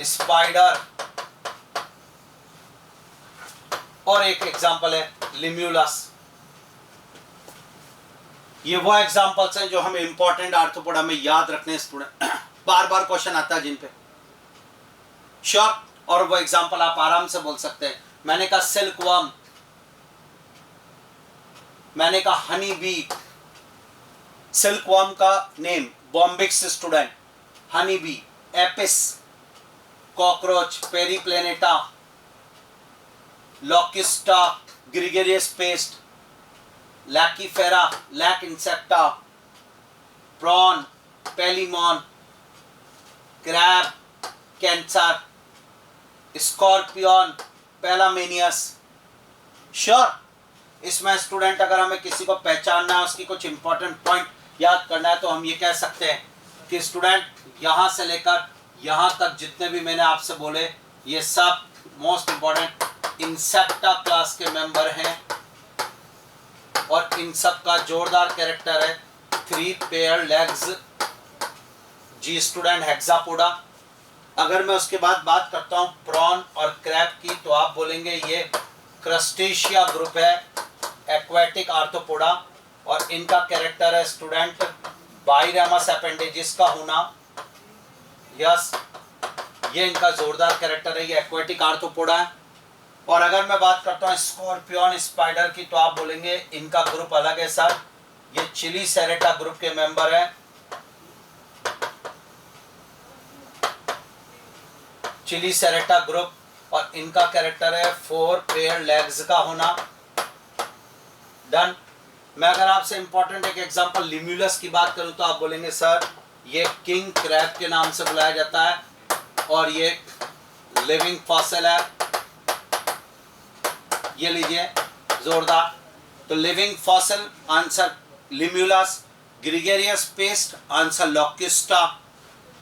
स्पाइडर, और एक एग्जांपल है लिम्यूलस। ये वो एग्जांपल्स हैं जो हमें इंपॉर्टेंट आर्थ्रोपोडा में याद रखने हैं स्टूडेंट। बार बार क्वेश्चन आता है जिन पे। श्योर। और वो एग्जांपल आप आराम से बोल सकते हैं। मैंने कहा सिल्कवर्म, मैंने कहा हनी बी, सिल्कवर्म का name Bombyx student, honey bee, Apis, cockroach Periplaneta, Locusta gregarious pest, Laccifera lac Insecta, prawn Palaemon, crab Cancer, scorpion Palamnaeus. Sure. इसमें स्टूडेंट अगर हमें किसी को पहचानना है, उसकी कुछ इंपॉर्टेंट पॉइंट याद करना है तो हम ये कह सकते हैं कि स्टूडेंट यहाँ से लेकर यहाँ तक जितने भी मैंने आपसे बोले ये सब मोस्ट इंपॉर्टेंट इंसेक्टा क्लास के मेंबर हैं और इन सब का जोरदार कैरेक्टर है 3 पेयर लेग्स। जी स्टूडेंट हेक्सापोडा। अगर मैं उसके बाद बात करता हूँ प्रॉन और क्रैब की तो आप बोलेंगे ये क्रस्टेशिया ग्रुप है, एक्वेटिक आर्थ्रोपोडा, और इनका कैरेक्टर है स्टूडेंट बाइरेमस अपेंडेजिस का होना। यस, ये इनका जोरदार कैरेक्टर है, ये एक्वेटिक आर्थ्रोपोडा है। और अगर मैं बात करता हूँ स्कॉर्पियन स्पाइडर की तो आप बोलेंगे इनका ग्रुप अलग है सर, ये चिलीसेरेटा ग्रुप के मेंबर है। चिलीसेरेटा ग्रुप, और इनका कैरेक्टर है 4 पेयर लेग्स का होना। डन। मैं अगर आपसे इंपॉर्टेंट एक एग्जांपल लिम्यूलस की बात करूं तो आप बोलेंगे सर ये किंग क्रैब के नाम से बुलाया जाता है और ये लिविंग फॉसिल है। ये लीजिए जोरदार। तो living fossil answer Limulus, gregarious pest answer Locusta,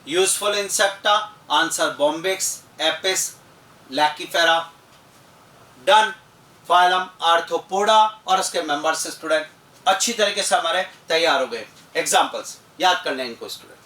useful Insecta answer Bombyx, Apis, Laccifera. Done. Phylum Arthropoda और उसके मेंबर्स स्टूडेंट अच्छी तरीके से हमारे तैयार हो गए। एग्जांपल्स याद कर लें इनको स्टूडेंट।